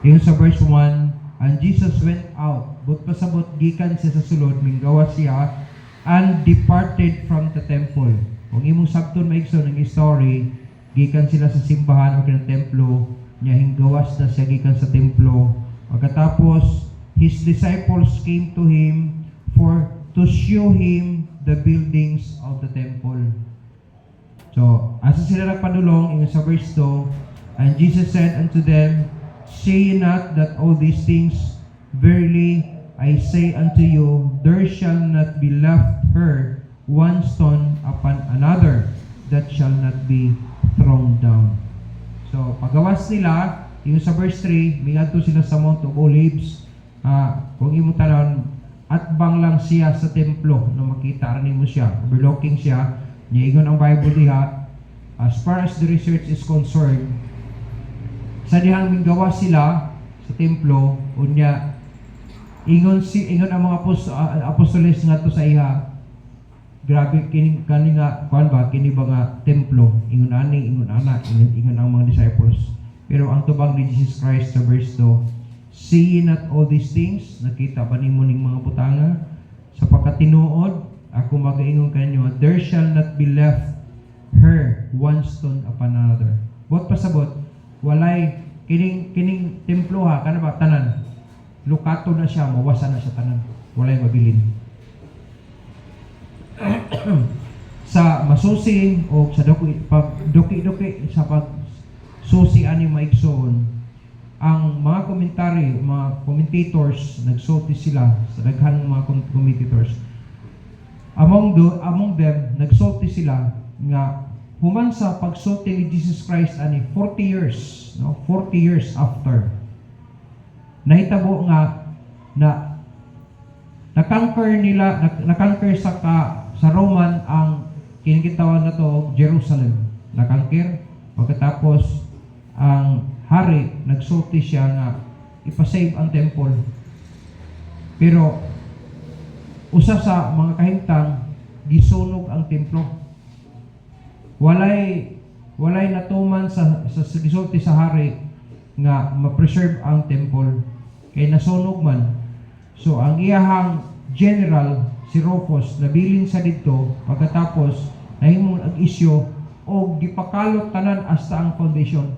Yung sa verse 1, and Jesus went out, but pasabot gikan siya sa sulod, minggawa siya, and departed from the temple. Kung imong sabton maigso ng story, gikan sila sa simbahan o ng templo, niya hinggawas na siya gikan sa templo. Pagkatapos, his disciples came to him to show him the buildings of the temple. So, asa sila nagpadulong, in sa verse 2, and Jesus said unto them, say ye not that all these things, verily I say unto you, there shall not be left here one stone upon another that shall not be thrown down. So, pagawas nila, yung sa verse 3, mingadto sila sa Mount of Olives. Kung imo tanan, at bang lang siya sa templo na makita rin mo siya, overlooking siya, niingon ang Bible diha, as far as the research is concerned, sa dihang minggawa sila sa templo, unya, ingon ang mga apostoles nga to sa iha, grabe kini nga kuan ba kini ba nga templo, ingon ani, ingon ana, ingon ang mga disciples. Pero ang tubag ni Jesus Christ sa verse 2, see ye not all these things? Nakita ba nimo ning mga butanga? Sa pagkatinuod, ako magaingon kanyo, there shall not be left here one stone upon another. Bot pasabot, walay kining templo ha, kana ba tanan? Lukato na siya, mawasan na siya tanan. Walay mabilin. Sa masusi o sa duki-duki sa pagsusi ani maigsoon, ang mga komentary, mga commentators, nagsulti sila sa daghan ng mga commentators. Among them, nagsulti sila nga human sa pagsulti ni Jesus Christ ani 40 years, no? 40 years after. Nahitabo nga na na-conquer sa Roman ang kinikitawan na to Jerusalem. Na-conquer pagkatapos ang hari, nagsulti siya nga ipasave ang temple. Pero usa sa mga kahimtang gisunog ang templo. Walay natuman sa gisulti sa hari nga ma-preserve ang temple kay nasunog man. So ang iyahang general si Rufus nabilin sa didto pagkatapos nahimong ag-isyu o gipakalot tanan hasta ang foundation.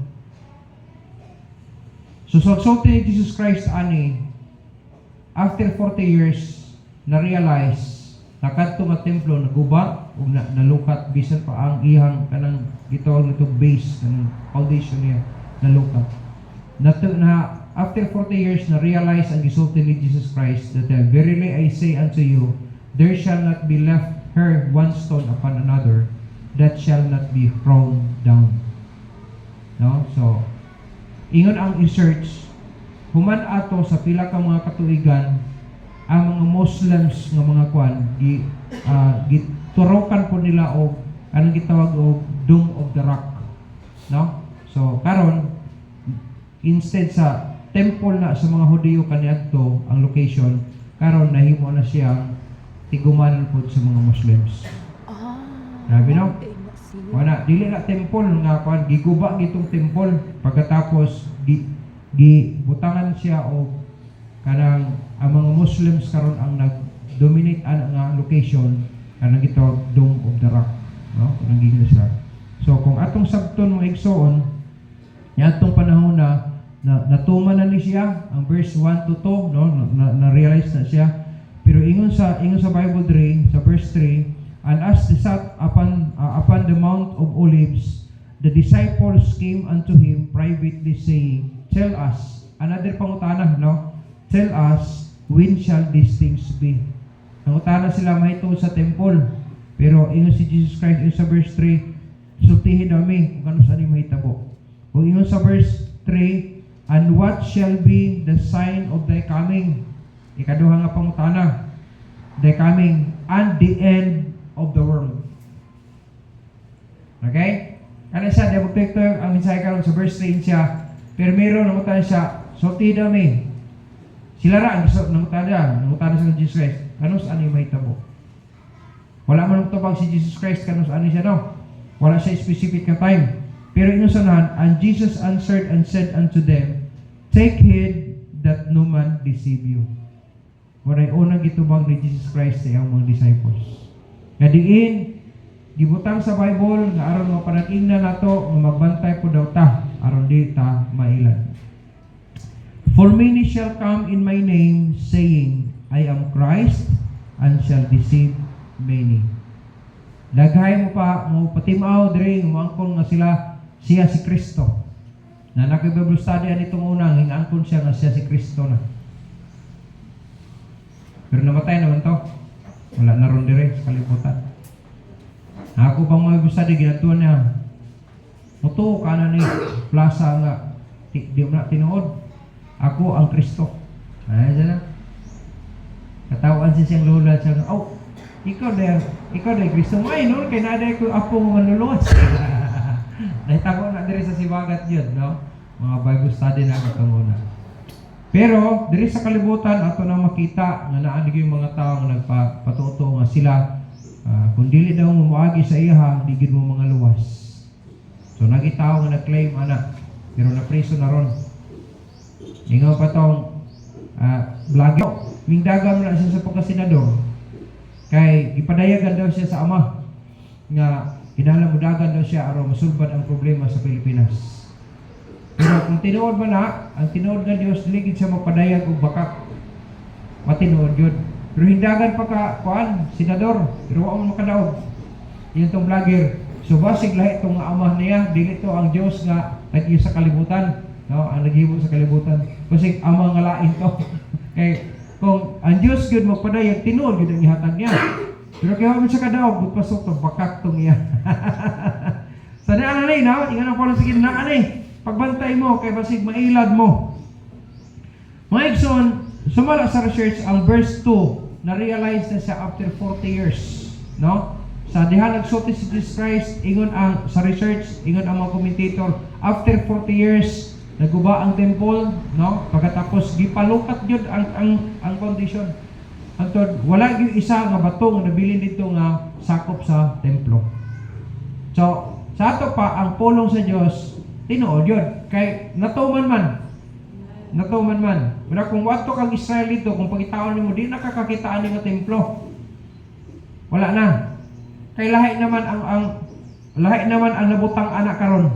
So, sulti ni Jesus Christ ani, after 40 years, na-realize, nakadto nga templo, naguba, o nalukat, bisan pa ang ihang kanang gitawag nito base, kanang foundation niya, nalukat. After 40 years, na-realize ang gisulti ni Jesus Christ, that verily I say unto you, there shall not be left here one stone upon another, that shall not be thrown down. No? So, ingon ang research, human ato sa pila ka mga katuigan, ang mga Muslims nga mga kwan, giturokan po nila o anong gitawag o Dome of the Rock. No? So, karon instead sa temple na sa mga Hudyo kaniadto ang location, karon nahimo na siyang tigumanan po sa mga Muslims. Grabe no? Wala, dili na temple nga kwan, giguba gitong temple pagkatapos gibutangan siya o kanang ang mga Muslims karon ang nag-dominate nga location kanang gitawag Dome of the Rock, no? Kanang gigna sila. So kung atong sabton mo igsoon, atong panahon na natuman na ni siya ang verse 1 to 2, no? Na-realize na siya. Pero ingon sa Bible dre sa verse 3, and as they sat upon the Mount of Olives, the disciples came unto him privately, saying, tell us, another pangutana, no? Tell us, when shall these things be? Nangutana sila mahitungod sa temple. Pero ingon si Jesus Christ, ingon sa verse 3, sultihin namin kung ano saan yung mahitabo. Kung ingon sa verse 3, and what shall be the sign of thy coming? Ikaduha nga pangutana, thy coming, and the end of the world. Okay? Ano siya, Devil Victor, ang mensahe karon sa verse 3 siya, pero meron namutan siya, sulti dami. Sila ra, namutan sa Jesus Christ, kanus ano yung mahitabo. Wala man tubag si Jesus Christ, kanus ano siya, no? Wala siya specific na time. Pero inusanan, and Jesus answered and said unto them, take heed that no man deceive you. Waray unang gitubag ni Jesus Christ sa iyang mga disciples. Nga diin, gibutang sa Bible nga aron mapanag-ingnan nato nga magbantay po daw ta aron di ta mailan. For many shall come in my name, saying, I am Christ, and shall deceive many. Daghay mo pa, mo patimaw diri moangkon nga siya si Kristo. Na naka-Bible study anitong unang hingangkon siya nga siya si Kristo na. Pero namatay naman to. Wala na ron dire sa kalibutan. Ako bang mga Bible study ginatuan niya. Muto ka na ni plaza nga di mo na tinuod. Ako ang Kristo. Ay, dyan na. Katawan siya siyang lola siya, oh, ikaw na Kristo. Ay, no, kaya naday ko apo mo manuluwas. Nahitago na diri sa sibagat yun, no? Mga Bible study na katunguna. Pero, diri sa kalibutan, ato na makita nga naanig yung mga tao nga nagpatuto nga sila, kung dili daw mo muagi sa iya, digid mo mga luwas. So, nagitaw nga nag-claim, anak, pero na-preso na ron. Ingaw pa tong vlogger. Mingdagang na siya sa pagkasenador. Kay ipadayagan daw siya sa ama nga kinalamudagan daw siya aron masulbad ang problema sa Pilipinas. Pero kung tinuod man na, ang tinuod nga Dios dili siya magpadayag og bakak. Matinuod yun. Pero hindagan pa ka kuan senador, pero wa mo makadaog. Iyon tong vlogger. So basig lahi tong ama niya, dili to ang Dios nga nag-iyo sa kalibutan. No, ang naghimo sa kalibutan. Kasi amang nga lain to. Kay kung ang Diyos gud magpadayag tinuod gud ang ihatag niya. Pero kaya mo siya kadaog pasok to bakak tong iya. Sa na ani na, ingon ang Paulo sige na ani. Pagbantay mo kay basig mailad mo. Mga igsoon, sumala sa research ang verse 2 na realize na siya after 40 years, no? Sa diha nagsulti si Jesus Christ, ingon ang sa research, ingon ang mga commentator, after 40 years naguba ang temple, no? Pagkatapos gipalukat gyud ang condition. Antod wala gyud isa nga bato nga nabilin dito nga sakop sa templo. So, sa ato pa ang pulong sa Dios tinuod yun. Kay natuman man. Pero kung wato kang Israel dito, kung pagitaon nimo di nakakakitaan ni nga templo. Wala na. Kay lahi naman ang nabutang anak karon.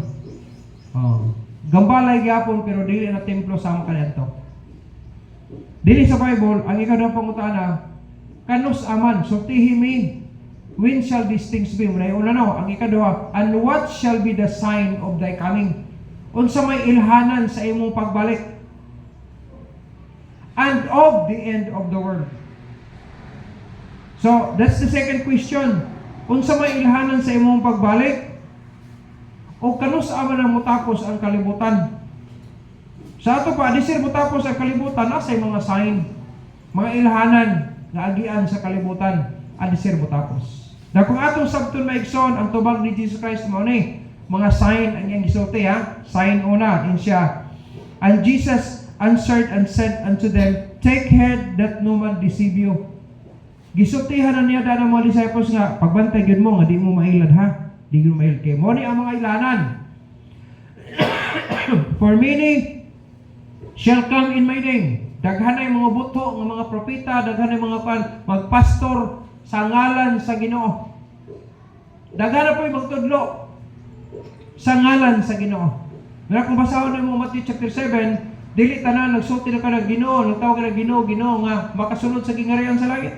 Oh. Gambalay gyapon pero dili na templo sama kanadto. Dili sa Bible ang ikaw daw pangutana kanus aman sultihi mi when shall these things be? Muna una no ang ikaduha, and what shall be the sign of thy coming? Unsa may ilhanan sa imong pagbalik? And of the end of the world. So that's the second question. Unsa may ilhanan sa imong pagbalik? O kanus aman ang mutapos ang kalibutan. Sa ato pa, disir mutapos ang kalibutan, nasa mga sign, mga ilhanan na agian sa kalibutan, adisir mutapos. Na kung atong sabton maigsoon, ang tubag ni Jesus Christ mo ni, mga sign ang iyang gisulti ha. Sign una, in siya. And Jesus answered and said unto them, take heed that no man deceive you. Gisultihan na niya ng mga disciples nga, pagbantay yun mo, nga di mo mailad ha. Di mo mailad kayo. Mo ni ang mga ilanan. For many shall come in my name. Daghanay mga buto, ng mga propeta, daghanay mga magpastor sa ngalan sa Ginoo. Daghanay po yung magtudlo sa ngalan sa Ginoo. Kaya kung basahon na mo Matthew chapter 7, dili tanan nagsulti na ka ng Ginoo, nagtawag ka ng Ginoo nga makasunod sa gingarihan sa langit.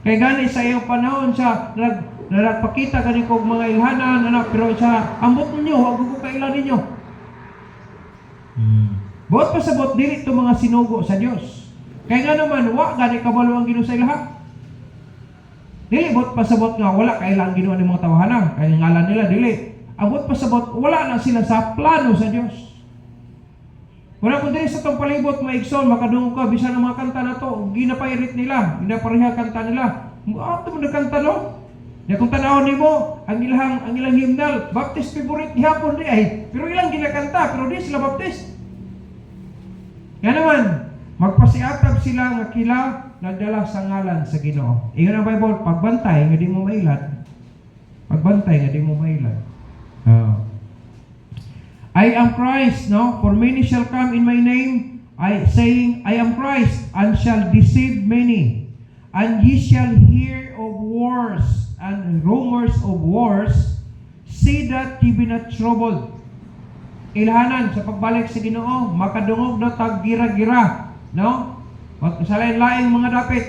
Kaya gani sa iyong panahon siya nagpakita kani kog mga ilhanan anak, pero siya ambot ninyo, wag ko kailan ninyo. Buot pa sabot dili to mga sinugo sa Dios. Kaya nga naman wa gani kabalo ang Ginoo sa ilaha. Dili buot pa sabot nga wala kailang Ginoo ni mga tawahanan, kaya ngalan nila dili. Abot pa sabot wala na sila sa plano sa Dios. Wala kung dili sa tong palibot maigsoon makadungog ka bisan ang mga kanta na to, ginapairit nila, ginapareha kanta nila. Ato mo nagkanta no? Ya kung tanawon nimo ang ilang hymnal, Baptist favorite gihapon di ay, pero ilang ginakanta pero di sila Baptist. Nga naman, magpasiatab sila nga kila nagdala sa ngalan sa Ginoo. Iyon ang Bible, pagbantay nga di mo mailad. Pagbantay nga di mo mailad. I am Christ, no? For many shall come in my name, saying, I am Christ, and shall deceive many. And ye shall hear of wars and rumors of wars. See that ye be not troubled. Ilhanan sa pagbalik sa Ginoo, makadungog na tag gira-gira, no? Wag sa lain-laing mga dapit.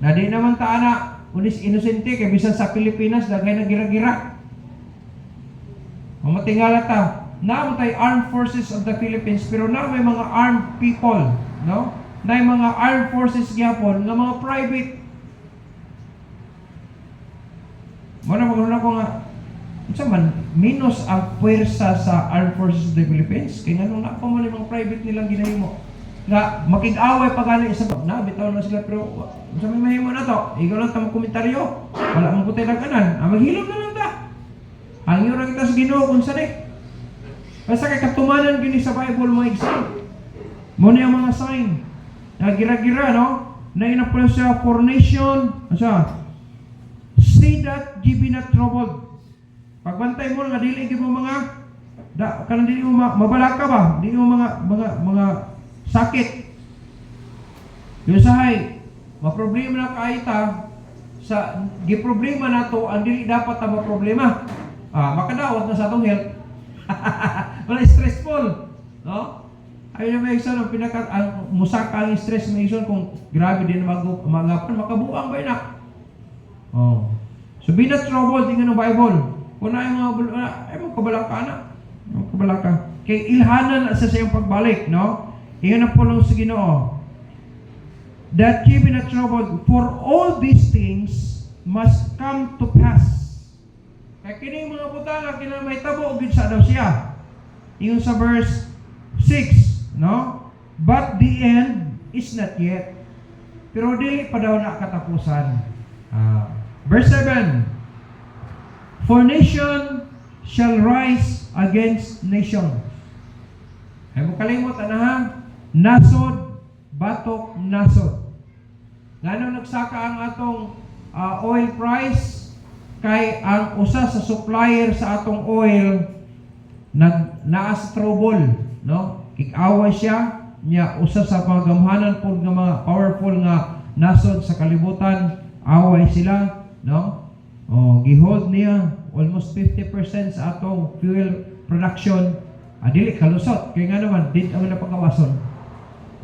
Na di naman ta ana, unis inosente kay bisan sa Pilipinas dagay na gira-gira. Matingala ta, na tay armed forces of the Philippines pero na may mga armed people, no? Na mga armed forces gyapon nga mga private. Muna maguna ko nga unsa man minus ang puwersa sa armed forces of the Philippines kay nganong na pa man mga private nilang ginahimo. Nga makig-away pa gani sa na bitaw na sila pero unsa may mahimo na to? Ikaw lang ta komentaryo. Wala man putay dagkanan. Maghilom na lang ta. Ang yun kita sa Ginoo kung saan basta kay katumanan gini sa Bible mga exam. Muna yung mga sign. Na gira-gira, no? Na inapula siya for nation. Asa? See that ye be not troubled. Pagbantay mo nga dili gyud mo mga kanang dili mo mabalaka ba? Dili mo mga sakit. Yung sahay, maproblema na kaita sa giproblema nato ang dili dapat ta maproblema. Makadawat na sa atong health. Wala stressful, no? Ayun na may isa ng ang musaka ang stress may isa kung grabe din magapan makabuang ba ina. Oh. So be not troubled tingnan ng Bible. Kung na yung mga kabalaka na. Kabalaka. Kay ilhanan na sa siyang pagbalik, no? Iyon ang pulong sa Ginoo. That ye be not troubled, for all these things must come to pass. Kaya kining mga butanga kinang may tabo gid sa daw siya. Iyon sa verse 6, no? But the end is not yet. Pero dili pa daw na katapusan. Verse 7. For nation shall rise against nation. Ay mo kalimot ana nasod batok nasod. Ngano nagsaka ang atong oil price? Kay ang usa sa supplier sa atong oil naa sa trouble, no? Kik-away siya niya usa sa pagamuhanan pod nga mga powerful nga nasod sa kalibutan, away sila, no? Gihold niya almost 50% sa atong fuel production. Dili kalusot kay nga naman din ang napagawason.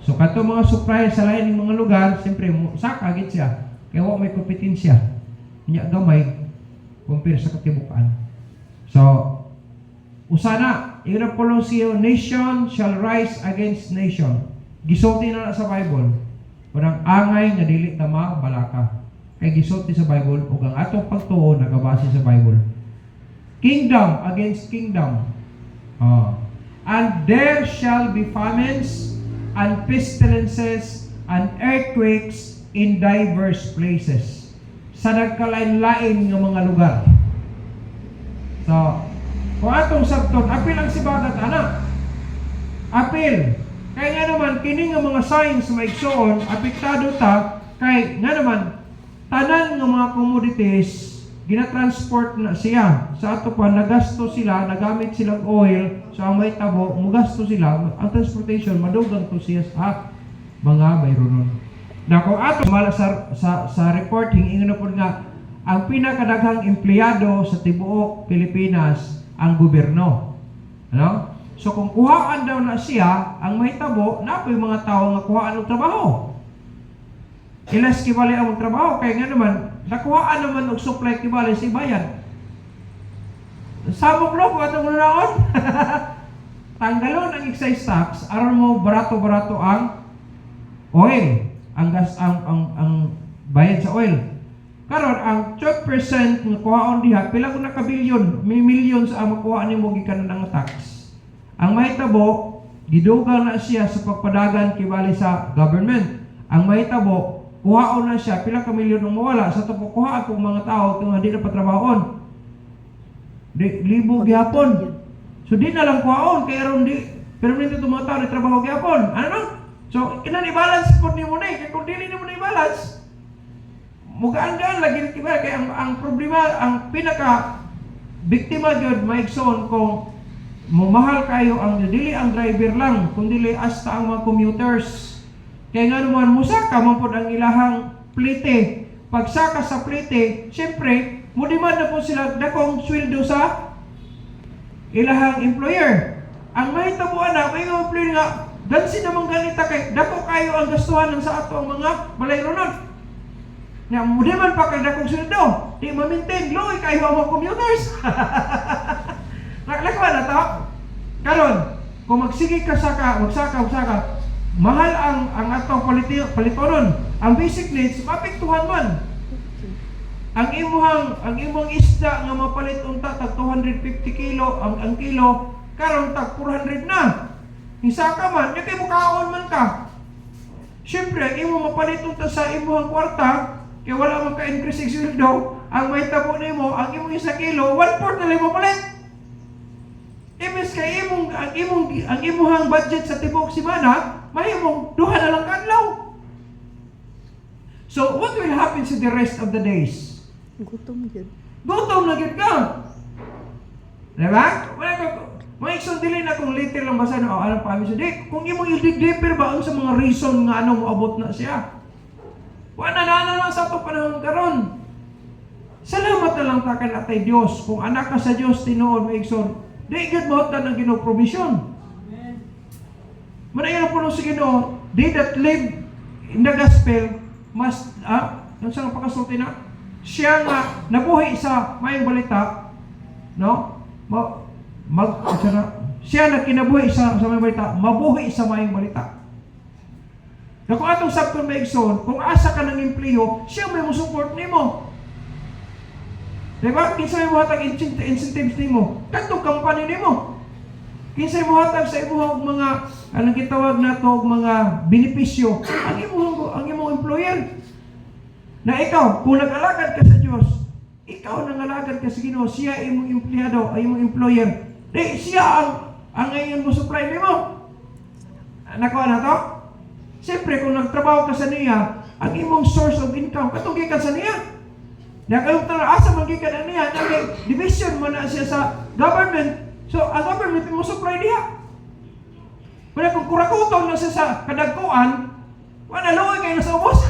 So kato mga supplier sa lain mga lugar, siyempre saka gid siya kay wa may kompetensya. Nya gamay compare sa katibukan. So, usana, iyon po lang siya, nation shall rise against nation. Gisulti na sa Bible. Parang angay nga dili na mabalaka. Kay gisulti sa Bible, ug ang atong pagtuo nagabase sa Bible. Kingdom against kingdom. And there shall be famines and pestilences and earthquakes in diverse places. Sa nagkalain-lain ng mga lugar. So, kung atong sabton, apil ang sibagat, anak. Apil. Kaya nga naman, kini nga mga signs maigsoon, apektado ta, kay nga naman, tanan ng mga commodities, ginatransport na siya. Sa ato pa, nagasto sila, nagamit silang oil, so ang may tabo, mugasto sila, ang transportation, madugang to siya sa mga mayroon. Na kung ato mala sa reporting ingon na po nga ang pinakadaghang empleyado sa tibuok Pilipinas ang gobyerno. Ano? So kung kuhaan daw na siya ang mahitabo na po yung mga tao nga kuhaan og trabaho. Ilas kibali ang trabaho kay nga naman nakuhaan naman og supply kibali si bayan. Sabog lo ko atong nunaon. Tanggalon ang excise tax aron mo barato-barato ang oil. Ang gas ang bayad sa oil. Karon ang 12% nga kuhaon diha pila ko nakabilyon, may millions ang makuha nimo gikan ng tax. Ang mahitabo gidugang na siya sa pagpadagan kibali sa government. Ang mahitabo kuhaon na siya pila ka milyon ang mawala sa tukuha kung mga tao kung hindi na patrabahon. Libo gihapon. So di na lang kuhaon kay aron di pero nito mga tao ni trabaho gihapon. Ano? So, ibalance po ni mo na eh. Kung dili ni mo na i-balance, mugaan lagi kiba kay ang problema, ang pinaka biktima gyud maigsoon kung mahal kayo ang dili ang driver lang, kundi hasta ang mga commuters. Kaya nga naman musaka man pud ang ilahang plite. Pagsaka sa plite, syempre mudimand na po sila dakong sweldo sa ilahang employer. Ang mahitabuan na may employer nga dansin namang ganita kay dako kayo ang gastuhan sa ato ang mga balayronon. Na mudimand pa kay dakong sweldo, di ma-maintain loy kayo ang mga commuters. Nakalakwa na to. Karon, kung magsige ka magsaka, mahal ang atong palitonon. Ang basic needs maapektuhan man. Ang imong isda nga mapalit unta tag 250 kilo ang kilo karon tag 400 na. Hisaka man, kay mukaon man ka. Syempre, ang imo mapalit unta sa imong kwarta kay wala man ka increase sa sweldo, ang mahitabo nimo ang imong 1 kilo 1/4 na lang mapalit. Imbes kay ang imong budget sa tibuok semana, mahimong duha na lang kadlaw. So, what will happen sa the rest of the days? Gutom yun. Gutom na gyud ka. Diba? Maikson dili na kung later lang basa no, alam pa kami sa dik. Kung imong i-deeper ba sa mga reason nga ano moabot na siya. Wala na lang sa atong panahon karon. Salamat na lang ta kanatay Dios. Kung anak ka sa Dios tinuod maikson, di gud mahutan ang Ginoo provision. Amen. Manayon po sa Ginoo, they that live in the gospel must ang sang pakasulti na siya nga nabuhi sa mayong balita, no? Siya na kinabuhi sa mayong balita, mabuhi sa mayong balita. Na kung atong sabton maigsoon, kung asa ka ng empleo, siya may mo-support nimo. Diba? Kinsa may muhatag incentives nimo, kadtong company nimo. Kinsa may muhatag sa imong mga anong gitawag nato mga benepisyo, ang imong employer. Na ikaw, kung nag-alagad ka sa Diyos, ikaw nang-alagad ka sa Ginoo, siya imong empleyado, ay imong employer. Di siya ang ngayon mo supply nimo. Nakuha na to? Siyempre, kung nagtrabaho ka sa niya, ang imong source of income, katong gikan sa niya. Nakayong asa magikan na niya, division mo na siya sa government. So, ang government mo supply niya. Kung kung kurakuton na siya sa kadagkuan, wala luoy kayo sa ubos.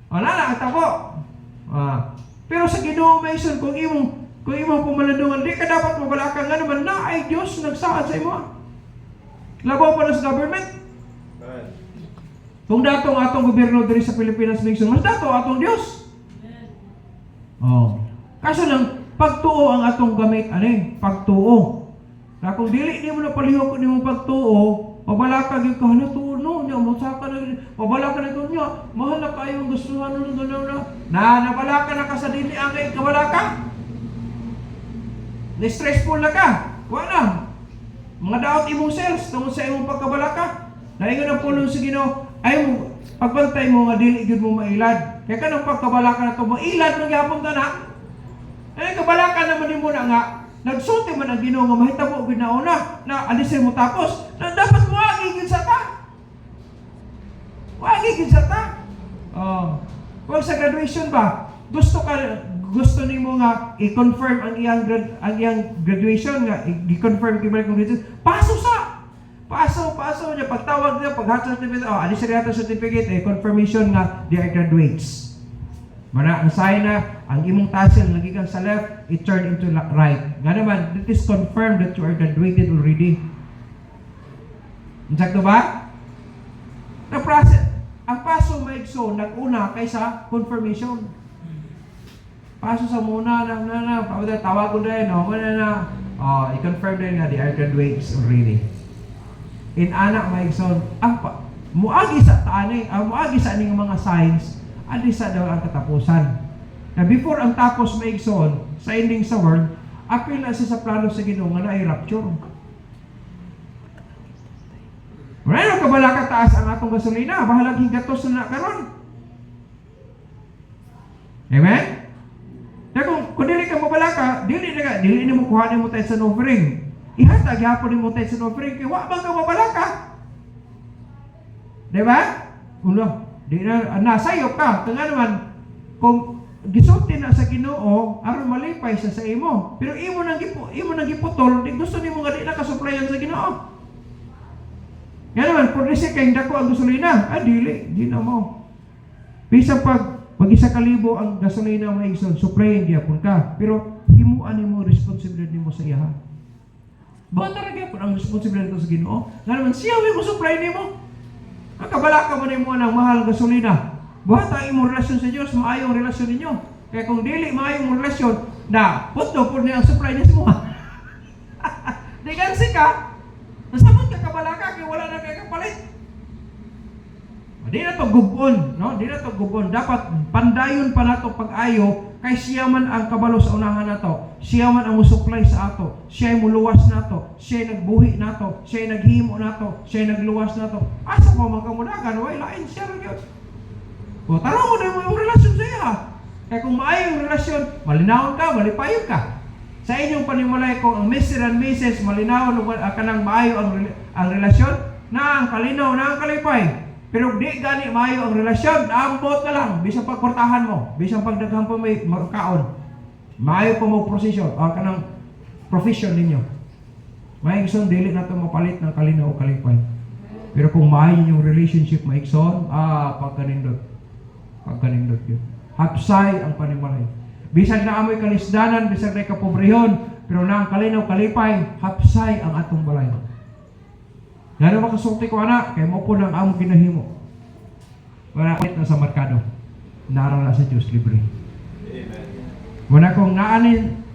Wala na, ata po. Pero sa Ginoo Mason, kung imong pumalandungan, di ka dapat mabalakang nga naman na ay Diyos nagsaad sa imo. Labaw pa na sa government. Kung dato ang atong gobyerno diri sa Pilipinas Mason, mas dato atong Diyos. Kaso lang, pagtuo ang atong gamit, pagtuo. Na kung dili ni mo na palihok ni mo pagtuo, pabalaka gyud ka na tuo nya mo saka na pabalaka na ito nya mahal na kayo ang gustuhan na nabalaka na ka sa dili ang kay kabalaka. Na-stressful na ka. Wala. Mga daot imong cells tungod sa imong pagkabalaka. Naingon ang pulong sa Ginoo, ay mo pagbantay mo nga dili gyud mo mailad. Kaya kanang pagkabalaka na to mailad mo gyapon ta na. Ay kabalaka naman nimo na nga nagsulti man ang Ginoo nga mahitabo gyud na una na alisay mo tapos na dapat mo agi gyud sa ta. Wagi gyud sa ta. Kung sa graduation ba, gusto nimo nga i-confirm ang iyang graduation nga i-confirm kay Michael Richards. Paso niya pagtawag niya paghatag certificate, alisay yata certificate confirmation nga they are graduates. Mana ang sign na ang imong tassel nagikan sa left, it turn into right. Nga naman, it is confirmed that you are graduated already. Insakto ba? Na process, ang paso maigso nag-una kaysa confirmation. Paso sa muna tawag ko din, i-confirm din nga they are graduates already. In anak maigso, muagi sa aning mga signs, alisa daw ang katapusan. Na before ang tapos maigsoon sa ending sa world, apil na siya sa plano sa Ginoo nga naay rapture. Wala ka bala kataas ang atong gasolina, bahalag higatos na karon. Amen? Kaya kung dili ka mabalaka, dili ni mo kuhanin mo tayo sa offering. Ihatag yapon ni mo tayo sa offering, kaya wa bang ka mabalaka? Diba? Ulo. Di na nasayop ka. Kaya naman, kung gisulti na sa Ginoo aron malipay sa imo. Pero imo nang giputol, di gusto nimo nga di na kasuplayan sa Ginoo. Yan naman, por disi kay dako ang gasolina. Dili, di na mo. Bisa pag isa kalibo ang gasolina mo igsoon, suplayan gyapon ka. Pero himuan nimo responsibilidad nimo sa iya. Banda ra gyapon ang responsibilidad sa Ginoo. Nga naman siya mo supply nimo. Ang kabalaka mo nimo ng mahal gasolina. Buhat ang imong relasyon sa Dios, maayong relasyon ninyo. Kaya kung dili maayong relasyon, na putdo po niya ang supply niya mo. Di gansi ka, nasabot ka kabalaka, kaya wala na kaya kapalit. Di na to gubon, no? Di na to gubon. Dapat pandayon pa nato pag-ayo, kay siya man ang kabalo sa unahan nato. Siya man ang musupply sa ato. Siya ay muluwas nato. Siya ay nagbuhi nato. Siya ay naghimo nato. Siya ay nagluwas nato. Asa ko magkamunagan, way lain siya rin yun. O, taro mo na yung relasyon sa iya. Kaya kung maayong yung relasyon, malinawon ka, malipayon ka. Sa inyong panimalay, kung ang Mr. and Mrs. malinawon ka ng maayo ang relasyon, na ang kalinaw, na ang kalipay. Pero di gani maayo ang relasyon, naambot ka lang, bisang pagkortahan mo, bisang pagdaghan po may magkaon. Maayo po mo prosesyon, o kanang profession ninyo. Maigson, dili na ito mapalit ng kalinaw o kalipay. Pero kung maayo yung relationship, maigson, pagkanindot. Pagkanindot yun. Hapsay ang panimalay. Bisag na amoy kalisdanan, bisag na kapobrehon, pero na ang kalinaw kalipay, hapsay ang atong balay. Gano'n makasulti ko anak, kaya mo po ng among ginahimo. Wala na sa merkado. Narala sa Diyos libre. Amen. Wala kong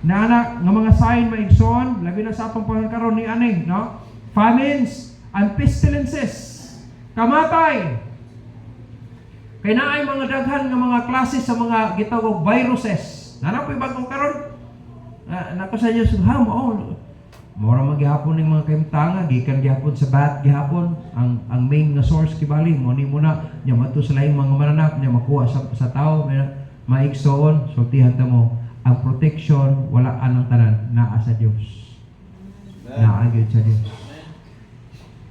naanak ng mga sign maigsoon, labi na sa atong pangkaroon ni aning, no? Famines and pestilences. Kamatay. Kaya na ay mga daghan ng mga klase sa mga gitawag viruses. Nanapoy bagong karon. Nako sa Diyos, mora magyapon ng mga kaimtanga, gikan gyapon sa bat gyapon ang main nga source kibali mo ni muna nya mato sa laing mga mananap nya makuha sa tao maigsoon sultihan ta mo ang protection wala anang tanan naa sa Dios. Naa gyud sa Dios.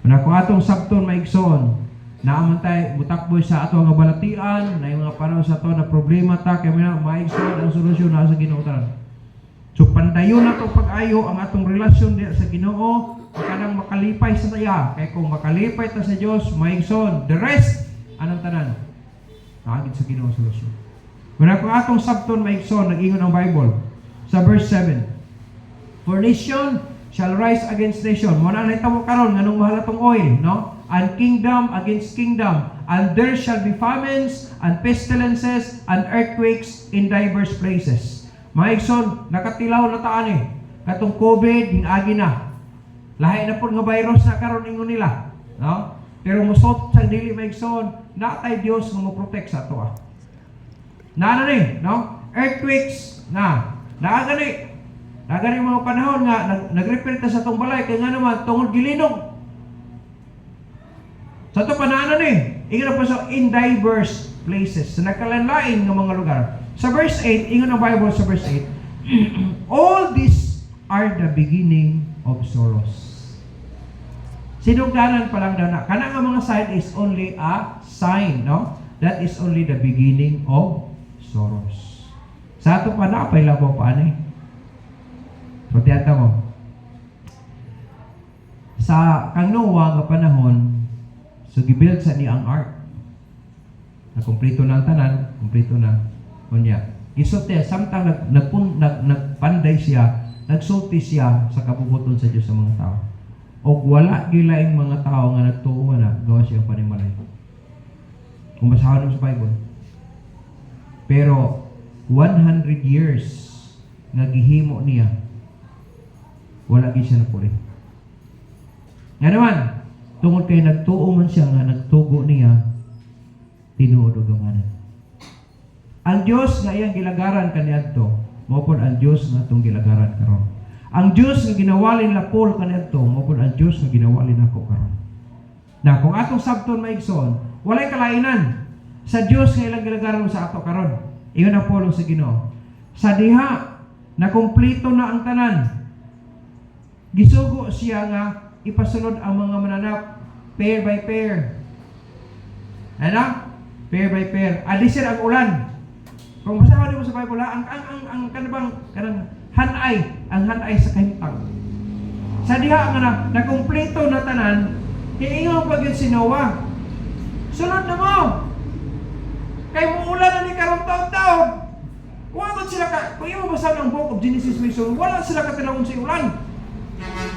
Una ko atong sabton maigsoon naaman tay mutakboy sa ato nga balatian na yung mga panahon sa ato na problema ta kay maigsoon ang solusyon naa sa Ginoo tanan. So pandayon na ito pag-ayo ang atong relasyon sa Ginoo kanang makalipay sa taya. Kaya kung makalipay ta sa Dios, maigsoon. The rest, anong tanan? Nakagid sa Ginoo solusyon. Kung atong sabton maigsoon, nag-ingon ang Bible. Sa verse 7. For nation shall rise against nation. Muna na ito mo karon nganong mahal atong oil, no? And kingdom against kingdom. And there shall be famines and pestilences and earthquakes in diverse places. Mga igsoon, nakatilaw na taan katong COVID, hinagi na. Lahi na po nga virus na karon ingon nila. No? Pero musot sa dili mga igsoon, natay Dios nga mo-protect sa ato. Na ni, no? Earthquakes na. Naagani mga panahon nga nag-repair ta sa tong balay kay nga naman tungod gilinog. Sa to panahon ingon pa sa in diverse places, sa nakalanlain nga mga lugar. Sa verse 8, ingon ang Bible sa verse 8, all these are the beginning of sorrows. Sinugdanan pa lang daw na, kanang mga sign is only a sign, no? That is only the beginning of sorrows. Sa ato pa na, apay labaw pa ano Pagtiyata mo. Sa kang Noah nga panahon, so gibuild sa niya ang ark. Nakumplito na ang tanan, kumplito na. Kunya, isulti samtang nagpanday siya, nagsulti siya sa kabubuton sa Dios sa mga tao. Og wala gilaing mga tao nga nagtuo na gawa siya panimalay. Kung basahon mo sa Bible. Pero 100 years nga gihimo niya, wala gyud siya napuli. Nga naman, tungod kay nagtuo man siya nga nagtugo niya, tinuod og gamanan. Ang Diyos nga iyang gilagaran kaniadto, mao pod ang Diyos nga atong gilagaran karon. Ang Diyos nga ginawalin lapol kaniadto, mao pod ang Diyos nga ginawalin nako karon. Na kung atong sabton maigsoon, walay kalainan sa Diyos nga ilang gilagaran sa ato karon. Iyon ang polo sa Ginoo. Sa diha na kumpleto na ang tanan, gisugo siya nga ipasunod ang mga mananap pair by pair. Ano? Pair by pair. Alisir ang ulan. Kung basahan mo sa Bible, ang kanang hanay, ang hanay sa kahimtang. Sa diha nga na kumpleto na tanan, hiingon pa gyud si Noah. Sunod na mo. Kay muulan na ni karong taon-taon. Wala sila kung imo basahan ang book of Genesis mission, wala sila katilawon sa ulan.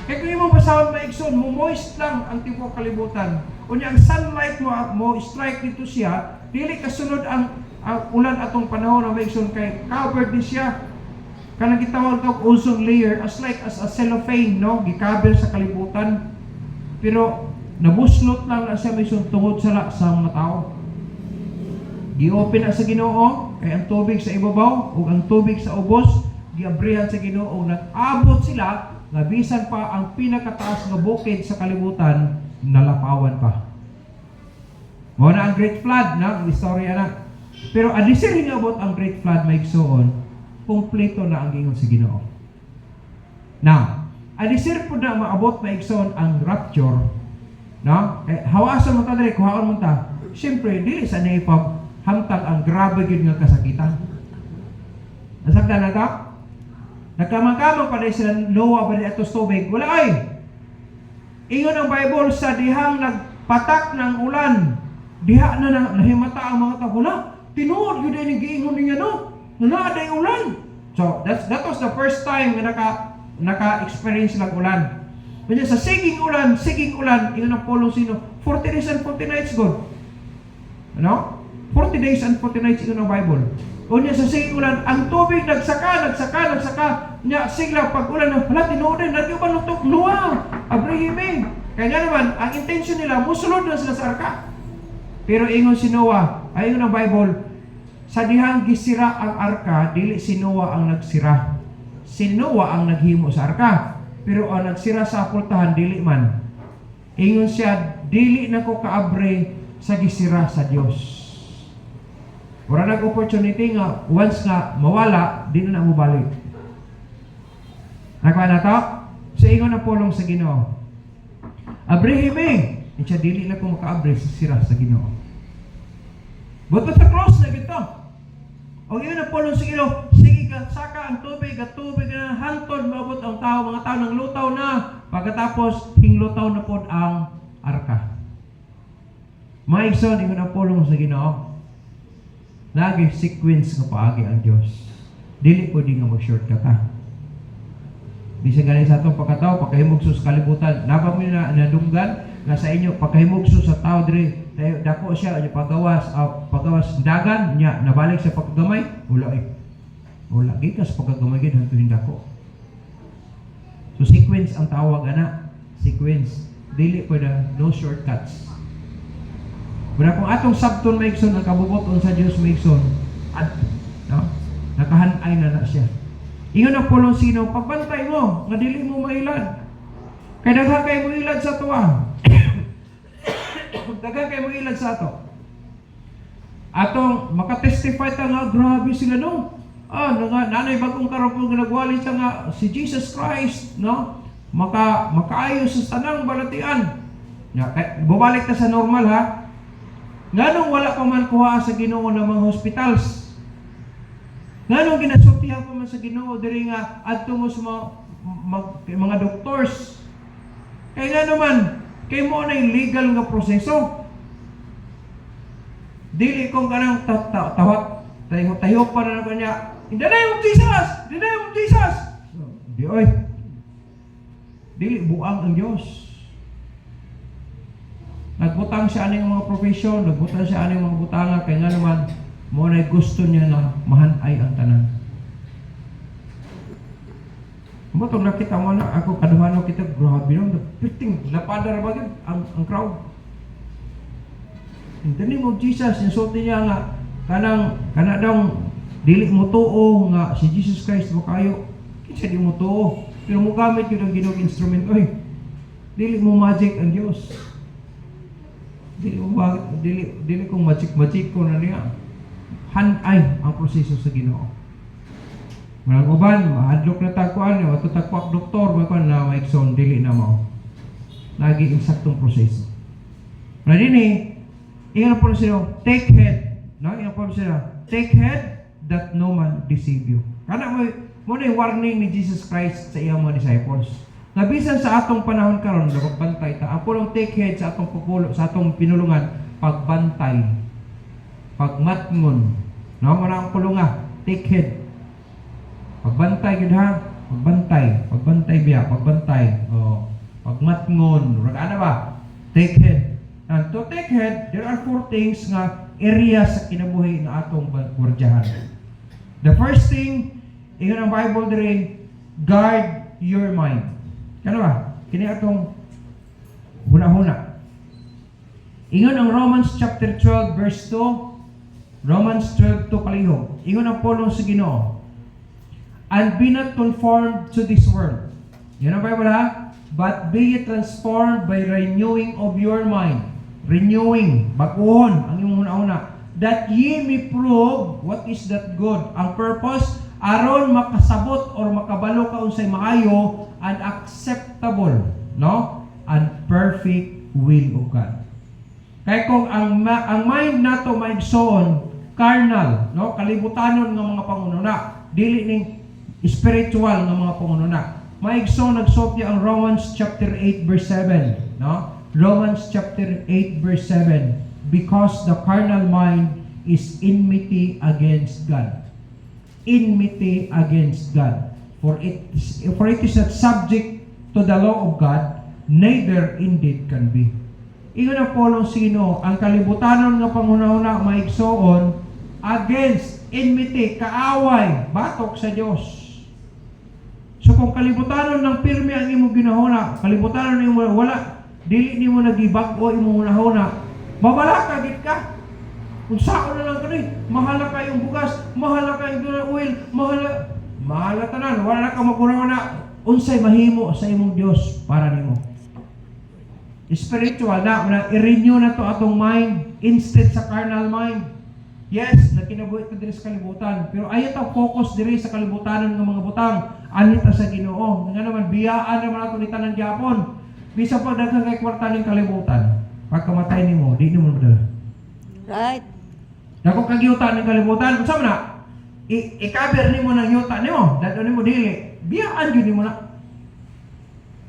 Kaya kung imo basahan maigsoon, moist lang ang tibuok kalibutan. Unya ang sunlight mo strike dito siya, dili kasunod ang ulan atong panahon na maigsoon kay covered ni siya. Kanang gitawag og ozone layer as like as a cellophane, no, gikaber sa kalibutan. Pero nabuslot lang na siya maigsoon tungod sa mga tao. Gi-open na sa Ginoo kay ang tubig sa ibabaw ug ang tubig sa ubos giabrihan sa Ginoo, nag-abot sila nga bisan pa ang pinakataas nga bukid sa kalibutan nalapawan pa. Mao na ang Great Flood na ang istorya na. Pero adisir nga abot ang Great Flood maigsoon, kumpleto na ang gingon sa Ginoo. Now, adisir po na maabot maigsoon ang rapture, no? Hawasan mo ta diri, kuhaon mo ta. Siyempre, dili sa naipag hamtag ang grabe gyud nga kasakitan. Nasabtan na ta? Nagkamang-kamang pa rin sila Noah ba atos tubig? Wala ay! Ingon ang Bible sa dihang nagpatak ng ulan, diha na nahimata ang mga tao. Wala, tinuod yun ay nag-iingon niya, no? Nanaday ulan. So, that was the first time na naka-experience ng ulan. Kanya sa siging ulan, ingon ang Paul sino? 40 days and 40 nights God. Ano? 40 days and 40 nights ingon ang Bible. Unya sa siging ulan, ang tubig nagsaka. Nya sigla pag ulan na, hala, tinuodin, nagyo ba lutok, luwa, abrihime. Kaya nga naman, ang intention nila, musulod na sila sa arka. Pero ingon si Noah, ay ingon ang Bible, sa dihang gisira ang arka, dili si Noah ang nagsira. Si Noah ang naghimo sa arka. Pero ang nagsira sa apultahan, dili man. Ingon siya, dili na ko kaabre sa gisira sa Dios. Wala nag-opportunity nga, once nga mawala, di na mabalik. Nakawa na to? Sa ingon na pulong sa Ginoo. Abrahime, siya dili na ko makaabre sa sira sa Ginoo. But sa cross na gito. O yun na pulong sa Ginoo, sige ka, saka ang tubig na hantod, maabot ang tao, mga tao ng lutaw na. Pagkatapos, hinglutaw na po ang arka. Maigson, ingon na pulong sa Ginoo. Lagi sequence nga paagi ang Diyos. Dili po di nga mag-shortcut ha. Bisag galing sa atong pagkatao, pagkahimugso sa kalibutan, naba mo na nadunggan na sa inyo, pagkahimugso sa tao diri, dako siya, pagawas dagan niya, nabalik sa pagkagamay, wala wala, gikas pagkagamay gid hantuin dako. So sequence ang tawag ana, sequence. Dili po na, no shortcuts. Pero kung atong sabton maigson, ang kabubuton sa Diyos maigson, at no? Nakahanay na siya. Ingon ang pulong sino, pagbantay mo, nga dili mo mailad. Kaya daghan kayo mo ilad sa tuwa. Daghan kayo mo ilad sa ato. Atong makatestify ta nga, grabe sila no. Nanay bagong karapong nagwali ta nga, si Jesus Christ, no? Makaayos sa tanang balatian. Bumalik ta sa normal ha. Nganong wala pa man kuha sa Ginoo ng mga hospitals? Nganong ginasutihan pa man sa Ginoo diri nga adto mo sa mga doctors? Kaya nga naman, kay mo na yung legal nga proseso. Dili kong kanang tayo pa na kanya, in the name of Jesus! In the name of Jesus! So, di oy. Dili buang ang Diyos. Nagbutang siya aning mga profesyon, nagbutang siya aning mga butanga, kaya nga naman, mo na gusto niya na mahanay ang tanan. Mo itong nakita mo na, ako kaduhano kita, grabe no, piting, lapadar ba yun, ang crowd. In the name of Jesus, insulti niya nga, kana daw, dili mo tuo nga, si Jesus Christ mo kayo, kinsa di mo tuo, pero mo gamit yun ang ginong instrument, oy, dili mo magic ang Diyos. Dili kong magic ko na niya. Hanay ang proseso sa Ginoo. Malang uban, mahadlok na tagkuan niya, wato tagkuak doktor, makuan na maikson, dili na mo. Lagi insaktong proseso. Na din ingat po sila, take head. No? Ingat po sila, take head, that no man deceive you. Kana mo na yung warning ni Jesus Christ sa iyang mga disciples. Na bisan sa atong panahon karon pagbantay ta, ako lang take head sa atong pupulo, sa atong pinulungan, pagbantay, pagmatngon. No, mo na ang pulunga, take head. Pagbantay gid ha, pagbantay biya, pagbantay. Oh, pagmatngon, ano ba? Take head. And to take head, there are 4 things nga area sa kinabuhi nga atong gwardiyahan. The first thing, ingon ang Bible diri, guard your mind. Ano ba? Kini atong huna-huna. Ingon ang Romans chapter 12 verse 2. Romans 12:2 palihog. Ingon ang pulong sa Ginoo. And be not conformed to this world. Yan ang Bible ha? But be ye transformed by renewing of your mind. Renewing, baguhon ang imong una-una. That ye may prove what is that good. Ang purpose, aron makasabot or makabalo ka unsay maayo and acceptable, no? And perfect will of God. Kaya kung ang mind nato maigsoon, carnal, no? Kalibutanon nga mga pangununa, dili ning spiritual nga mga pangununa. Maigsoon nagsopya ang Romans chapter 8 verse 7, no? Romans chapter 8 verse 7, because the carnal mind is enmity against God. Enmity against God. For it is not subject to the law of God, neither indeed can be. Ingon ang polong sino, ang kalibutanon nga pangunahuna maigsoon against enmity, kaaway, batok sa Dios. So kung kalibutanon ng pirmi ang imong ginahuna, kalibutanon ng imong wala, dili nimo nagibag-o imong unahuna, mabalaka gid ka. Kung saan na lang kani, mahala ka yung bugas, mahala ka yung oil, mahala tanan, wala ka maguna-una, unsay mahimo sa imong Dios para nimo. Spiritual na i-renew na to atong mind instead sa carnal mind. Yes, nakinabuhi ta diri sa kalibutan, pero ayo ta focus diri sa kalibutanon ng mga butang, anita sa Ginoo. Nga naman biyaan naman ato ni tanan gyapon. Bisa pa daghang kay kwarta ning kalibutan. Pagkamatay nimo, di nimo madala. Right. Dako kag yuta ning kalibutan, unsa man na? I-cover nimo nang yuta nimo, dadto nimo dili. Biyaan gyud nimo na.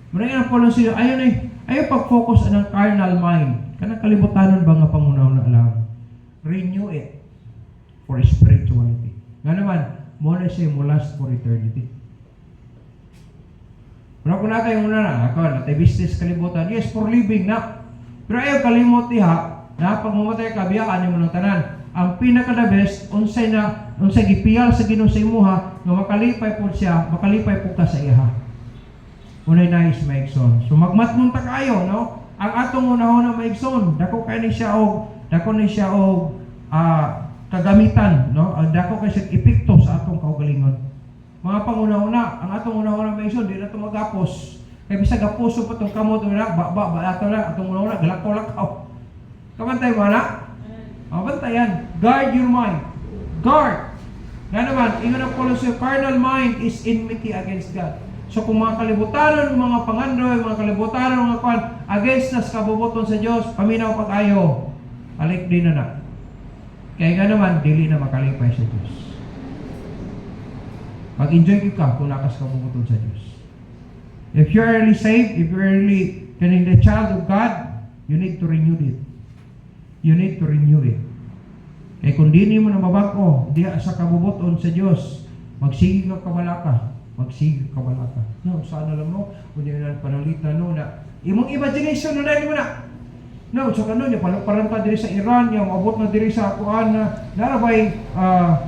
Muna nga polo siya, ayaw pag-focus ng carnal mind. Kanang kalibutanon ba nga pangunaw na alam? Renew it for spirituality. Nga naman, muna siya mo last for eternity. Pero kung natin yung una na, ako, natay business kalibutan, yes, for living na. Pero ayaw kalimot diha, na pag mamatay ka, biyaan mo ng tanan. Ang pinaka-the best, unsay gipiyal sa Ginoo sa imuha, nga makalipay po siya, makalipay po ka sa iha. Unay nais maigsoon. So magmatnong ta kayo, no? Ang atong unahon maigsoon, dako ni siya og kagamitan, no? Ang dako kay siya epekto sa atong kaugalingon. Mga panguna-una, ang atong una-una maigsoon, di na ito magapos. Kaya bisag gapuso pa itong kamot, ato na, atong una-una, galakaw-lakaw. Kamantay mo na? Bantayan. Guard your mind. Guard. Nga naman, ingon ang Colossae, carnal mind is enmity against God. So kung mga kalibutanon, mga pangandoy, mga kalibutanon, mga kwan, against nas kabubuton sa Diyos, paminaw pag-ayo, alik din na na. Kaya nga naman, dili na makalipay sa Diyos. Mag-enjoy ka kung nakas kabubuton sa Diyos. If you're really saved, if you're really the child of God, you need to renew it. You need to renew it. Kaya kung di mo na mabago, di sa kabubuton sa Diyos, magsige ka kabalaka. Magsige ka kabalaka. No, sana lang mo, kung di na panalitan no, na imong imagination na dahil mo na. No, so kano niya, parang diri sa Iran, yung abot na diri sa Kuan na narabay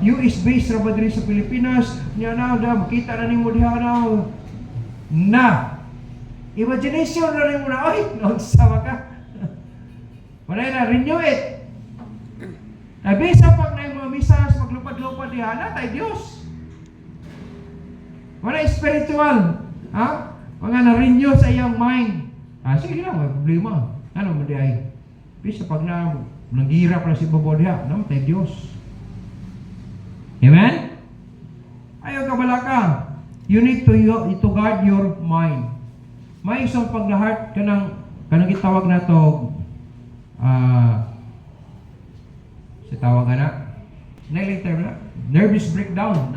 US base na ba diri sa Pilipinas, niya na, makita na ni mo diha na. Imagination na rin mo na, ay, nagsama ka. Wala na, renew it. Bisa pag na yung mga misas, maglupad-lupad diha na, tayo Diyos. Wala spiritual. Ha? Mga na-renew sa iyong mind. Sige lang, may problema. Ano mo di ay? Bisa pag naghihirap na si Bobo diha, tayo Diyos. Amen? Ayaw ka balaka. You need to guard your mind. May isang paglahart kanang gitawag na to si tawag na Nailing term na. Nervous breakdown.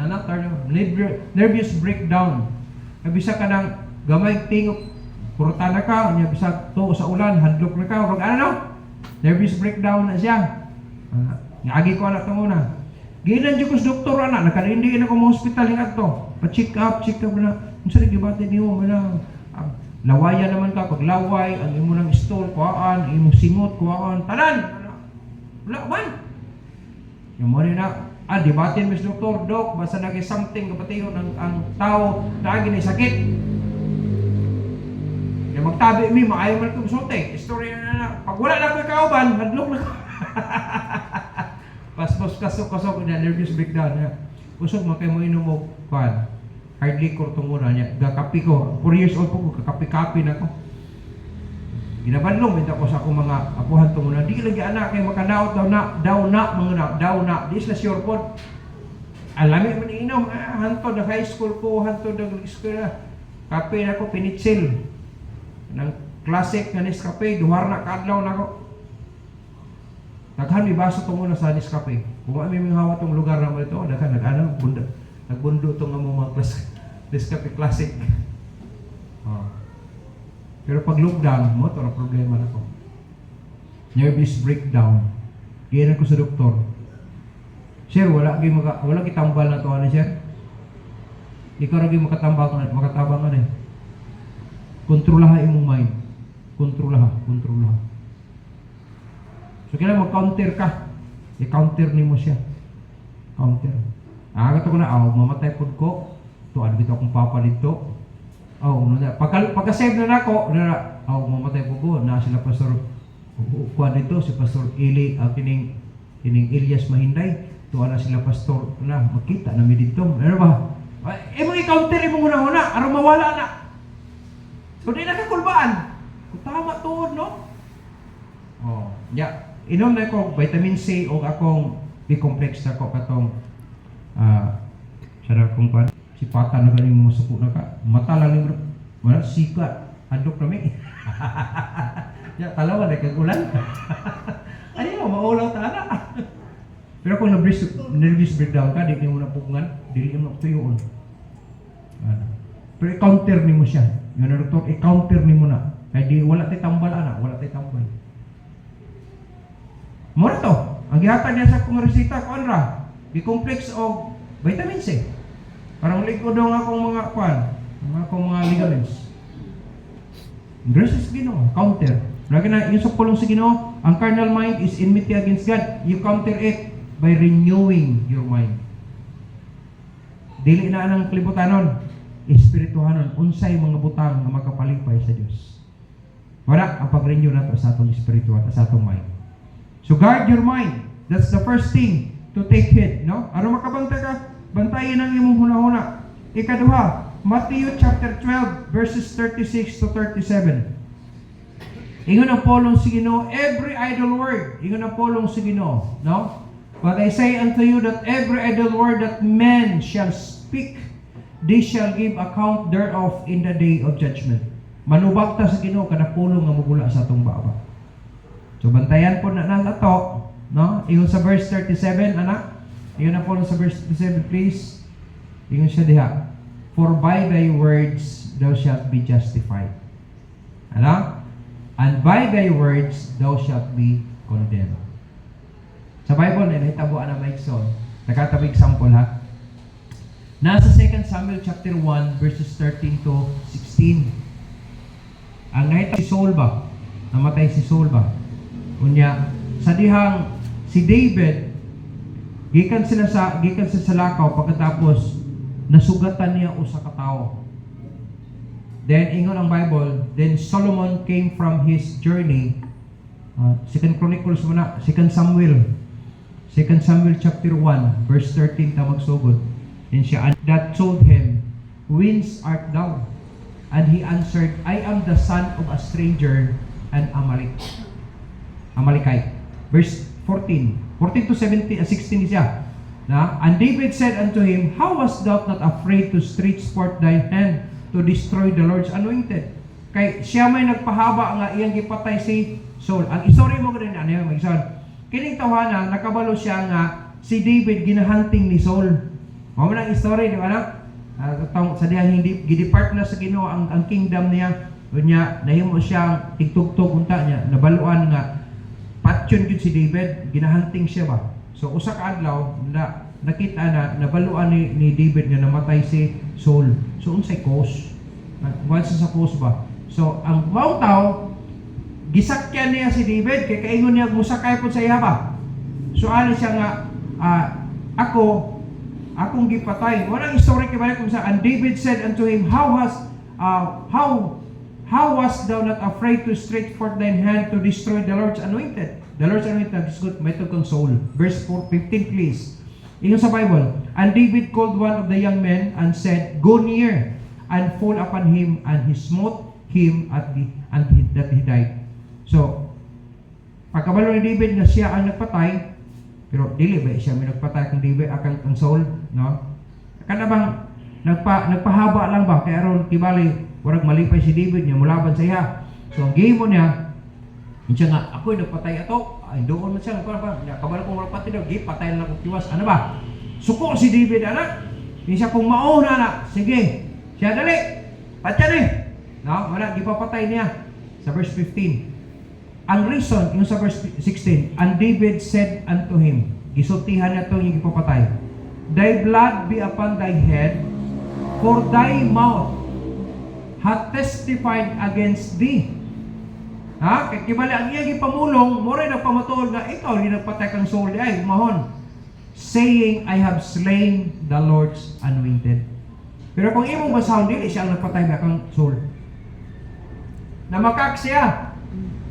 Nervous breakdown. Bisa ka ng gamay tingog, kurta na ka, niya bisa to sa ulan, handlok na ka, wag ano no? Nervous breakdown na siya. Ngagi ko anak tong una. Ginan jud ko sa doktor ana, nakalindi na ko mo hospital hingat to. Pa-check up na. Unsa ning gibati nimo man lawaya naman ka pag laway, ang imo nang stool kuhaan, imo singot kuhaan, tanan. Wala man. Yung mo na debatin mis doktor, dok, basta nagay something kapatiyon ang tao lagi ni sakit. Kaya magtabi mi maayo man kung sote, istorya na. Pag wala na ko kauban, hadlok na ko. Paspos kasok na nervous breakdown niya. Usog mo kay mo inom mo kuan. Hard liquor tong muna niya. Gakapi ko. 4 years old po ko, kakapi-kapi na ko. Ginabanlong ito ko sa akong mga apuhan tong muna. Di lagi anak kay makadaot daw na. Di sila sure po. Alami man inom. Hantod na high school ko, hantod na eskwela. Kape na ko, pinitsil. Nang classic na Nescafe, duhar na kadlaw na ko. Daghan mi baso tong muna sa Nescafe. Kung may hawa tong lugar na mo ito, daghan nagbundo itong mga Nescafe Classic. Pero pag lockdown mo, ito na problema na ko. Nervous breakdown. Giyan ko sa doktor. Sir, wala kitambal na ito, sir. Ikaw rin makatabangan eh. Kontrolaha imong mind. Kontrolaha. So, kailangan mag-counter ka. I-counter ni mo siya. Counter. Agato ko na, mamatay po ko. Tuan bitaw akong papalit to. Pagka-save na nako, mamatay po ko. Na sila Pastor kuan dito, si Pastor Eli, kining Elias Mahinday. Tuan na sila Pastor na, makita na mi dito. Ano ba? Mo i-counter mo muna, aron mawala na. So, di na kakulbaan. Kung tama to, no? Inom na ko vitamin C o akong B-complex na ko katong sarap kong pan. Si pata na galing mo masuko na ka. Mata lang ni wala sika. Handok na mi. Talawa na kagulan. Ay mo maulaw ta na. Pero kung nervous breakdown ka, di mo na pugngan, dili mo tuyoon. Pero i-counter ni mo siya. Yung doktor, i-counter ni mo na. Kaya di wala tay tambal ana, wala tay tambal. Mura to, ang gihatag niya sa kong resita ko anra, B-complex o vitamin C. Parang likod daw akong mga akong mga ligaments. Gracious Ginoo, counter. Lagi na yung sa pulong sa Ginoo, ang carnal mind is enmity against God. You counter it by renewing your mind. Dili na anang kalibutanon, espirituhanon, unsay mga butang na makapalipay sa Dios. Wala ang pag-renew na to sa atong espirituhan, sa atong mind. So guard your mind. That's the first thing to take heed, no? Aron makabantay ka, bantayan ang imong hunahuna. Ikaduha, Matthew chapter 12 verses 36 to 37. Ingon ang polong sa Ginoo, every idle word, ingon ang polong sa Ginoo, no? But I say unto you that every idle word that men shall speak, they shall give account thereof in the day of judgment. Manubag ta sa Ginoo kada pulong nga mugula sa atong baba. So bantayan po na nato, no? Ingon sa verse 37, anak. Ingon na po sa verse 37, please. Ingon siya diha. For by thy words thou shalt be justified. Ano? And by thy words thou shalt be condemned. Sa Bible na nahitabuan na Maikson. Nagkatabi example ha. Nasa 2 Samuel chapter 1 verses 13 to 16. Ang nahita si Saul ba? Namatay si Saul ba? Unya, sa dihang si David gikan sa lakaw pagkatapos nasugatan niya usa ka tawo. Then ingon ang Bible, then Solomon came from his journey. 2 Chronicles muna, 2 Samuel chapter 1 verse 13 ta magsugod. And siya that told him, whence art thou? And he answered, I am the son of a stranger and Amalekite. Verse 14 to 16 siya. And David said unto him, how wast thou not afraid to stretch forth thy hand to destroy the Lord's anointed? Kay siya may nagpahaba nga iyang gipatay si Saul. Ang istorya mo ganun ano yung magsaon. Kining tawhana nakabalo siya nga si David ginahunting ni Saul. Mao man ang story, di ba na? Sa diyang hindi gidepart na sa Ginoo ang kingdom niya, unya nahimo siyang tigtugtog unta niya, nabaluan nga patyon gyud si David, ginahunting siya ba. So usa ka adlaw na nakita na nabaluan ni David nga namatay si Saul. So unsay cause? Once sa cause ba? So ang maong tao gisakyan niya si David kay kaingon niya musakay pud sa iya ba. So ali siya nga akong gipatay. Walang story kay balik kung sa and David said unto him, how was thou not afraid to stretch forth thine hand to destroy the Lord's anointed? The Lord's anointed is good, may kong soul. Verse 15 please. Ingon sa Bible, and David called one of the young men and said, go near and fall upon him, and he smote him that he died. So, pagkabalo ni David na siya ang nagpatay, pero dili ba siya may nagpatay kang David ang Saul, no? Kana bang nagpahaba lang ba kay aron kibali warag malipay si David niya mulaban sa iya. So ang game mo niya, siya nga ako'y nagpatay ato. Ay doon man siya nagpatay. Kabalo kong wala patay daw, gipatay na lang kiwas. Ano ba? Suko si David anak. Di siya kung mauna na. Sige. Siya dali. Patya ni. No, wala gipapatay niya sa verse 15. Ang reason, yung sa verse 16, and David said unto him, gisultihan na itong yung ipapatay, thy blood be upon thy head, for thy mouth hath testified against thee. Ha? Kaya kibali ang iyang ipamulong, mo rin ang pamatuol nga, ikaw rin nagpatay kang Saul, ay, umahon, saying, I have slain the Lord's anointed. Pero kung imong basahon, dili siya ang nagpatay na kang Saul. Namakak siya.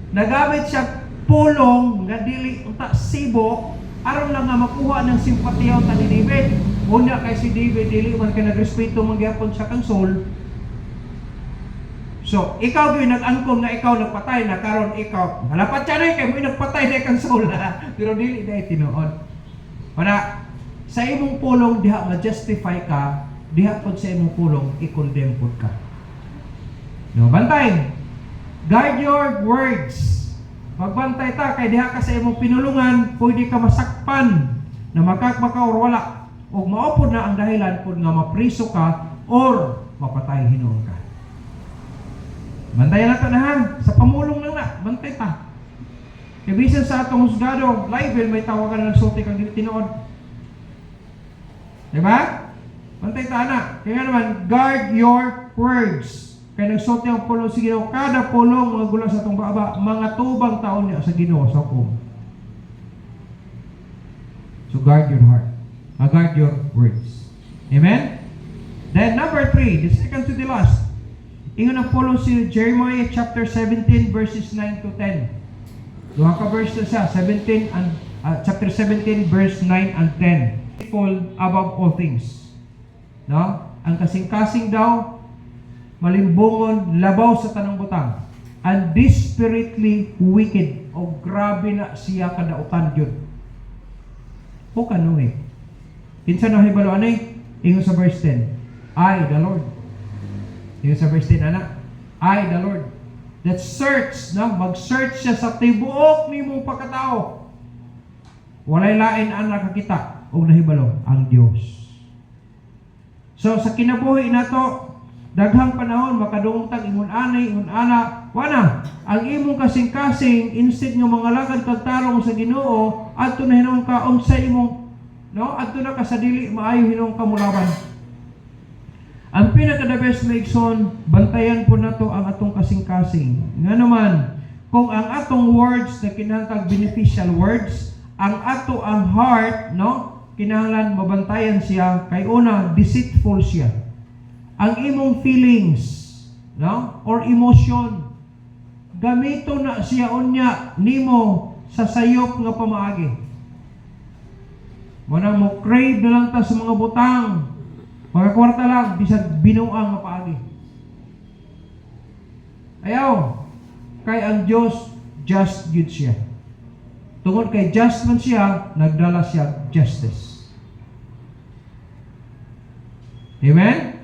Nagamit siya pulong nga dili unta sibo aron lang nga makuha ng simpatiyaw ta ni David. Una kay si David dili man kay nagrespeto magyapon sa kang Saul. So ikaw gyud nag-angkon nga ikaw nagpatay na karon ikaw halapat siya kay mo nagpatay na kang Saul pero dili dai tinuod. Wala sa imong pulong diha ma-justify ka, diha pod sa imong pulong i-condemn pod ka. No, bantay. Guard your words. Magbantay ta kay diha ka sa imong pinulungan, pwede ka masakpan na makakbaka or wala. O maupod na ang dahilan pud nga mapriso ka or mapatay hinuon ka. Bantayan nato na ha. Sa pamulong lang na, bantay ta. Kay bisan sa atong husgado, live may tawagan na nagsulti kang tinuod. Diba? Bantay ta na. Kaya naman, guard your words. Kaya nagsulti ang pulong sa Ginoo, kada pulong mga gula sa itong baba, mga tubang taon niya sa Ginoo sa hukom. So guard your heart. Guard your words. Amen? Then number 3, the second to the last. Ingon ang pulong si Jeremiah chapter 17 verses 9 to 10. Duha ka verse na siya, chapter 17 verse 9 and 10. Faithful above all things. No? Ang kasing-kasing daw malimbungon, labaw sa tanang butang, and desperately wicked. O grabe na siya kadautan yun. O kanuhi. Kinsa na hibalo anay? Ingon sa verse 10, I, the Lord. Ingon sa verse 10, anak, I, the Lord, that search, no? Mag-search siya sa tibuok ni mong pagkatao. Walay lain ang nakakita o nahibalo, ang Diyos. So, sa kinabuhi na to, daghang panahon makadungtang ingon anay ingon ana wana ang imong kasing-kasing instead nga mga lagad kagtarong sa Ginoo adto na hinuon ka unsa imong no adto na ka sa dili maayo hinuon ka mulaban. Ang pinaka the best maigsoon bantayan po nato ang atong kasing-kasing nga naman kung ang atong words na kinahanglan beneficial words ang ato ang heart no kinahanglan mabantayan siya kay una deceitful siya. Ang imong feelings, no? Or emotion, gamito na siya unya nimo sa sayop nga pamaagi. Wala mo crave na lang ta sa mga butang. Mga kwarta lang, bisag binuang nga paagi. Ayaw, kay ang Diyos, just good siya. Tungod kay just man siya, nagdala siya justice. Amen?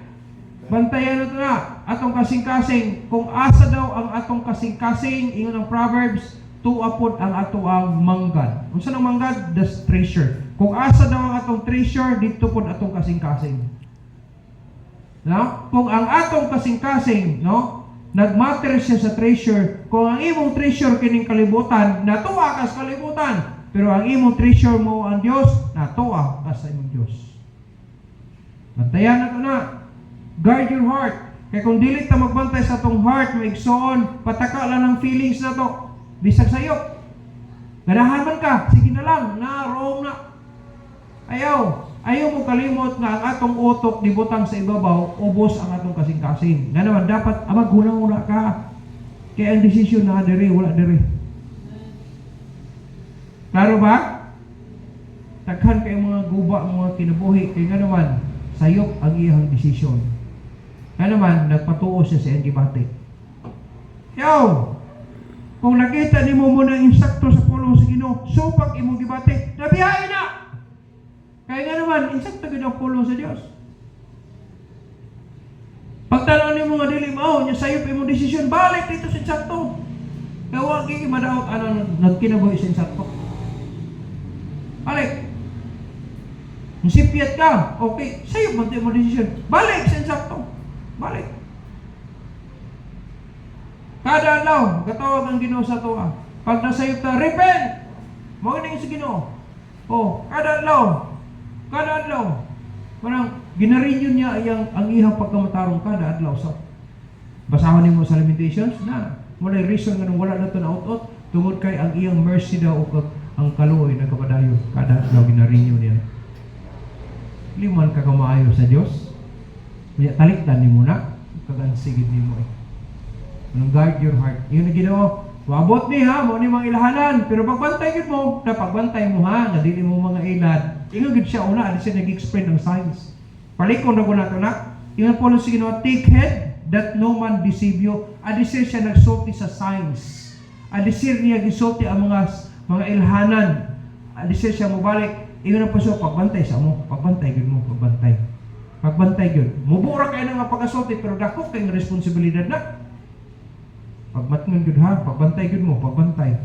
Bantayan nato na atong kasing-kasing kung asa daw ang atong kasing-kasing ingon ang Proverbs tuapod ang ato ang manggad. Unsa nang manggad? The treasure. Kung asa daw ang atong treasure, dito po atong kasing-kasing. No? Kung ang atong kasing-kasing, no, nagmatter siya sa treasure, kung ang imong treasure kining kalibutan, natuwa ka sa kalibutan. Pero ang imong treasure mo ang Dios, natuwa ka sa imong Dios. Bantayan na ito na. Guard your heart. Kaya kung dili ta magbantay sa atong heart, maigsoon, pataka lang ng feelings na to. Bisag sayo. Ganahan man ka, sige na lang, wrong na. Ayaw mo kalimot nga ang atong utok dibutang sa ibabaw, ubos ang atong kasing-kasing. Nga naman, dapat maghulang-hula ka. Kaya ang desisyon na diri, wala diri. Klaro ba? Taghan kayo mga guba, mga kinabuhi. Kaya nga naman, sayop ang iyang desisyon. Nga naman, nagpatuo siya sa iyang gibati. Kung nakita ni mo muna insakto sa pulong sa Ginoo, supak imong gibati, nabiyain na! Kaya nga naman, insakto gid ang pulong sa Dios. Pagtanaw ni mo nga dili mao, nya sayop imong desisyon, balik dito sa insakto. Kaya wag gyud madaot nagkinabuhi sa insakto. Balik. Musipiat ka, okay, sayop man imong desisyon, balik sa insakto. Balik. Kada adlaw, gatawag ang Ginoo sa tuwa. Pag nasayop ta, repent! Mao ni sa Ginoo. Kada adlaw. Parang ginarenew niya ang iyang pagkamatarong kada adlaw. So, basahon nimo sa Lamentations na. Wala reason nga wala na to na out-out. Tungod kay ang iyang mercy daw o ang kaluoy na kapadayo. Kada adlaw ginarenew niya. Liman ka kamaayo sa Dios. Kaya talikdan nimo na. Kagansigid nimo eh. Guard your heart. Yun na Ginoo. Wabot ni ha, mo ni mga ilahanan. Pero pagbantay gid mo, na pagbantay mo ha, nga dili mo mga ilad. Ingon gid siya una, ali siya nag-explain ng signs. Palikon na ko nato na. Ingon po sa Ginoo, take heed that no man deceive you. Adisir siya nagsulti sa signs. Adisir niya gisulti ang mga ilhanan. Adisir siya mobalik. Ingon na po siya, pagbantay sa mo. Pagbantay gid mo, pagbantay. Pagbantay gid. Mubura kayo nga pagkasulti, pero dako kayong responsibilidad na. Pagmatngon gud ha, pagbantay gud mo, pagbantay.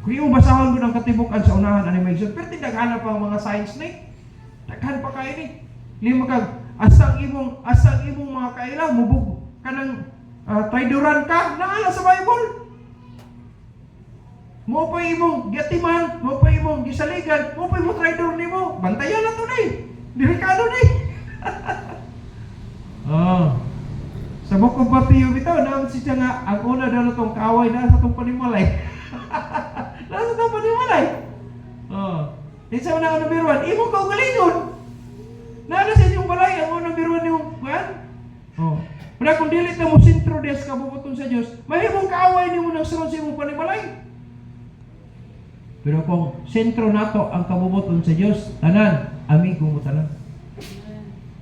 Kung imo basahon gud ang katibukan sa unahan ani maigsoon, pero daghan pa ang mga signs ni. Daghan pa kay ni. Lima kag asang imong mga kaila mubug kanang traidoran ka naala sa Bible. Mo pa imong gatiman, mo pa imong gisaligan, mo pa imong traidor nimo. Bantayan na to ni. Delikado ni. Sa Book of Matthew bitaw, naman siya nga, ang una daw na itong kaaway na sa itong panimalay. Nasa itong panimalay. Isa mo na ang number 1, imong kaugalingon. Nada sa inyong balay, ang unang number 1 yung, Pero kung dilit na mo sentro des kabubuton sa Diyos, mahimong kaaway ni mo ng sunod sa imong panimalay. Pero kung sentro nato ang kabubuton sa Diyos, tanan, amigo mo tanan.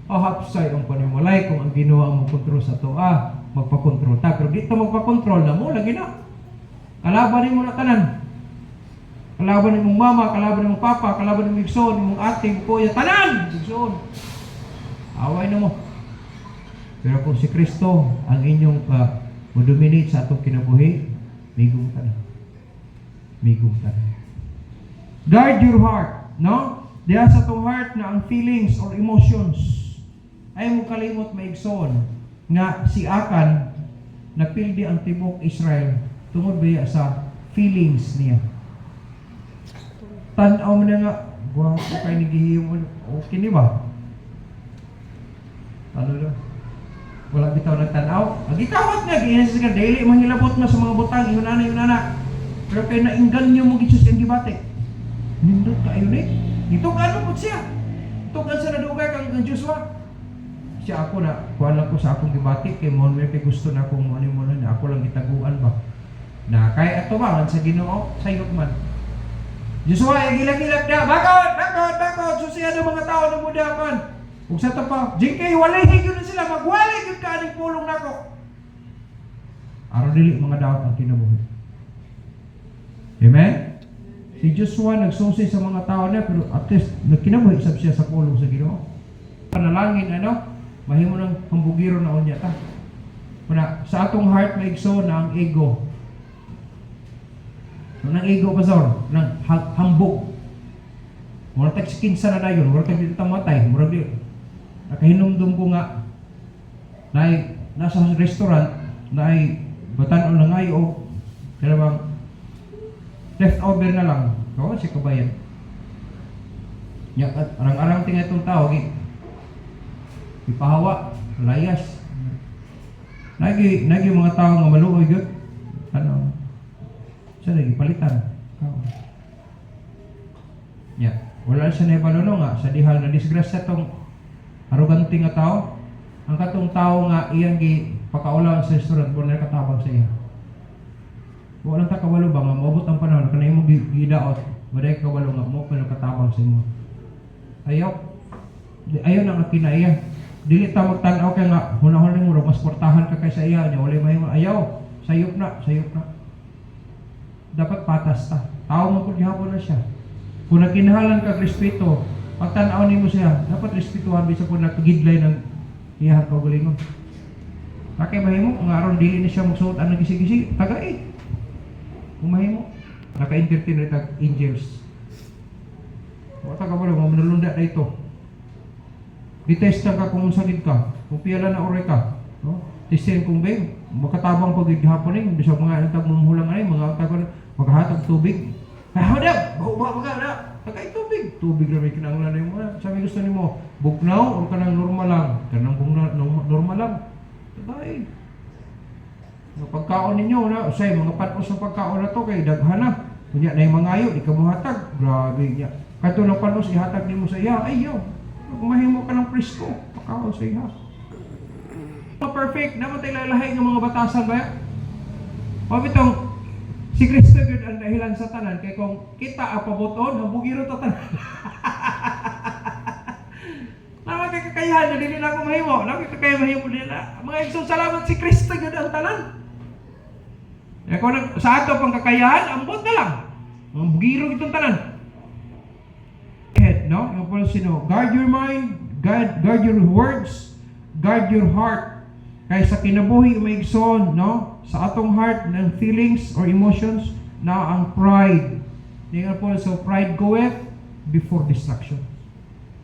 Hapsay ang panimalay kung ang Ginoo ang magkontrol sa toa, magpakontrol ta. Pero dito magpakontrol na mo, lagi na. Kalaban mo na tanan. Kalaban mong mama, kalaban mong papa, kalaban mong igsoon, mong ate, mong kuya, tanan! Igsoon. Away na mo. Pero kung si Kristo ang inyong dominate sa atong kinabuhi, migong tanan. Guard your heart, no? Diya sa atong heart na ang feelings or emotions ay mo kalimot maigsoon nga si Akan napildi ang tibok Israel tungod biya sa feelings niya. Tan-aw mo na nga, gwapo kay nagihimo, okay ni ba? Ano na? Wala bitaw nagtanaw. Ang gitawat nga, ginas ka daily manghilabot na sa mga butang, yun na. Pero kay naingganyo mo gisus ang gibate. Nindot kayo ni. Ito ano po siya? Ito kan sa nadugay kang Joshua. Siya ako na, kuha lang ko sa akong gibati, kay mo may gusto na akong muna na ako lang itaguan ba. Na kaya ato ba, sa Ginoo, sayot man. Joshua, gilag-gilag na, bakot, susiya ng mga tao na muda man. Kung sa ito pa, JK, walay yun na sila, magwalay yun ka aning pulong na ko. Araw dili mga daot ang kinabuhi. Amen? Si Joshua nagsusi sa mga tao na, pero at least nagkinabuhi sab siya sa pulong sa Ginoo. Panalangin, mahimo ng hambugiro na unya ta. Sa atong heart maigso na ang ego. Nang ego pastor, nang hambog. Murag tag kinsa na dayon, murag tag dito matay, murag di nakahinumdum ko nga nasa restaurant batan-on na ngayo kaya bang leftover na lang. Oo, si kabayan. Nya arang-arang tingay itong tao ipahawa, layas. Nagi mga tao nga maluoy gyud. Ano? Sa lagi palitan. Nya, wala siya na ibaluno nga sa dihal na disgrasya tong arugante nga tao. Ang katong tao nga iyang pakaulaw sa restaurant mo na katabang sa iya. Walang takawalo ba nga maabot ang panahon kanay mo gidaot, waday kawalo nga mo pero katabang sa imo. Ayaw na kinaiya. Dili ta magtan-aw kay nga hunahon mo mas portahan ka kaysa iya nya wala may ayaw. Sayop na. Dapat patas ta. Tao man pud gihapon na siya. Kung nagkinahanglan ka respeto, pagtan-aw nimo siya, dapat respetuhan bisa pud nagigidlay ng iyang kaugalingon. Bakit mahimo nga aron dili na siya magsuot ang gisi-gisi, tagay. Kung mahimo, naka-entertain rin angels. Wata ka ba mo manulunda na ito. Ditesta ka kung sagid ka, kung piyala na oray ka, no? Testin kung beng, makatabang pag gihapon ni, bisag mga antag mumuhulang ay mga antag maghatag tubig. Ay, hodap, baga na. Tagay tubig. Tubig na may kinanglan mo. Sabi gusto nimo, bugnaw o kanang normal lang. Kanang normal lang. Tagay. Ang pagkaon ninyo na, say mga panos ng pagkaon na to kay daghan na. Kunya na yung mangayo, di ka muhatag. Grabe niya. Kato ng panos ihatag nimo sa iya. Ay, yo. Mahimo ka ng presko. Pagkaon sa iya. Perfect. Naman tayo lalahay ng mga batasan ba? O bitong, si Kristo yun ang dahilan sa tanan kay kung kita apabuton, nabugiro ta tanan. Naman kay kakayahan na dili na ako mahimo. Naman kay kakayahan mahimo nila. Mga igsoon, salamat si Kristo yun ang tanan. Kaya kung sa ato pang kakayahan, ambot na lang. Mga bugiro itong tanan. Head, no? Yung po sino, guard your mind, guard your words, guard your heart. Kaya sa kinabuhi umaigsoon, no? Sa atong heart ng feelings or emotions na ang pride. Tingnan po, so pride goeth before destruction.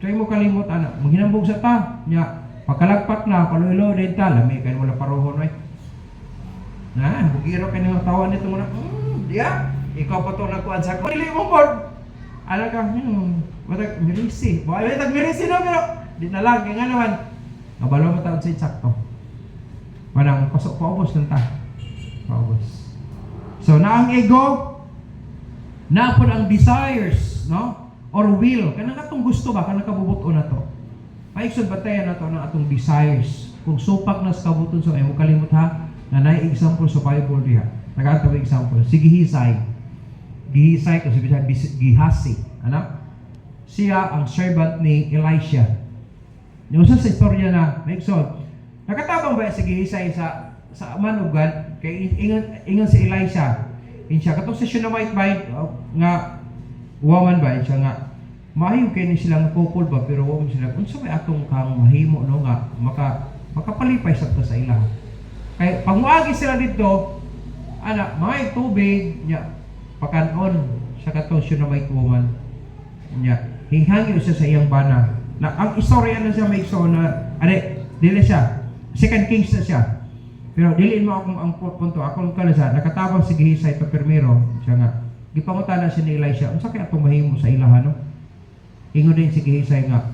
Kaya mo kalimot, anak, maghinambog sa ta, niya, pagkalagpak na, paluilo din ta, lamig kayo wala parohon, ay. Na, bugiro kayo ng tawa nito muna, diya, ikaw pa ito nagkuhan sa ko, hindi mo board. Ano ka, watag mirisi. Watag mirisi na, pero, di na lang, kaya nga naman, nabalo mo taon sa insakto. Manang pasok paubos ng ta. Paubos. So, na ang ego, na po ang desires, no? Or will. Kanang atong gusto ba? Kanang kabubuto na to. Paikson batayan na to ng atong desires. Kung supak na sa kabuton, so ay mo kalimut ha, na na-example sa Bible diha. Nag-atawag example. Si Gihisay. Gihisay, kasi Gihasi. Ano? Siya ang servant ni Elisha. Yung sa istorya na, Paikson, nakatabang ba si Gihisay sa man of God kay ingon si Elisha siya katong sa Shunammite ba nga woman ba siya nga maayo kay ni silang couple ba pero wa mo sila unsa may atong kang mahimo no nga makapalipay sabta sa ila kay panguagi sila dito ana may tubig nya pakanon sa katong Shunammite woman nya hinghangi siya sa iyang bana na ang istorya na siya may so na dili siya Second Kings na siya. Pero diliin mo akong ang punto. Akong kalasa, nakatabang si Gihisay ito primero. Siya nga, gipangutan na si ni Elisha, unsa kaya itong mahimo sa ilahan, no? Ingon din si Gihisay nga,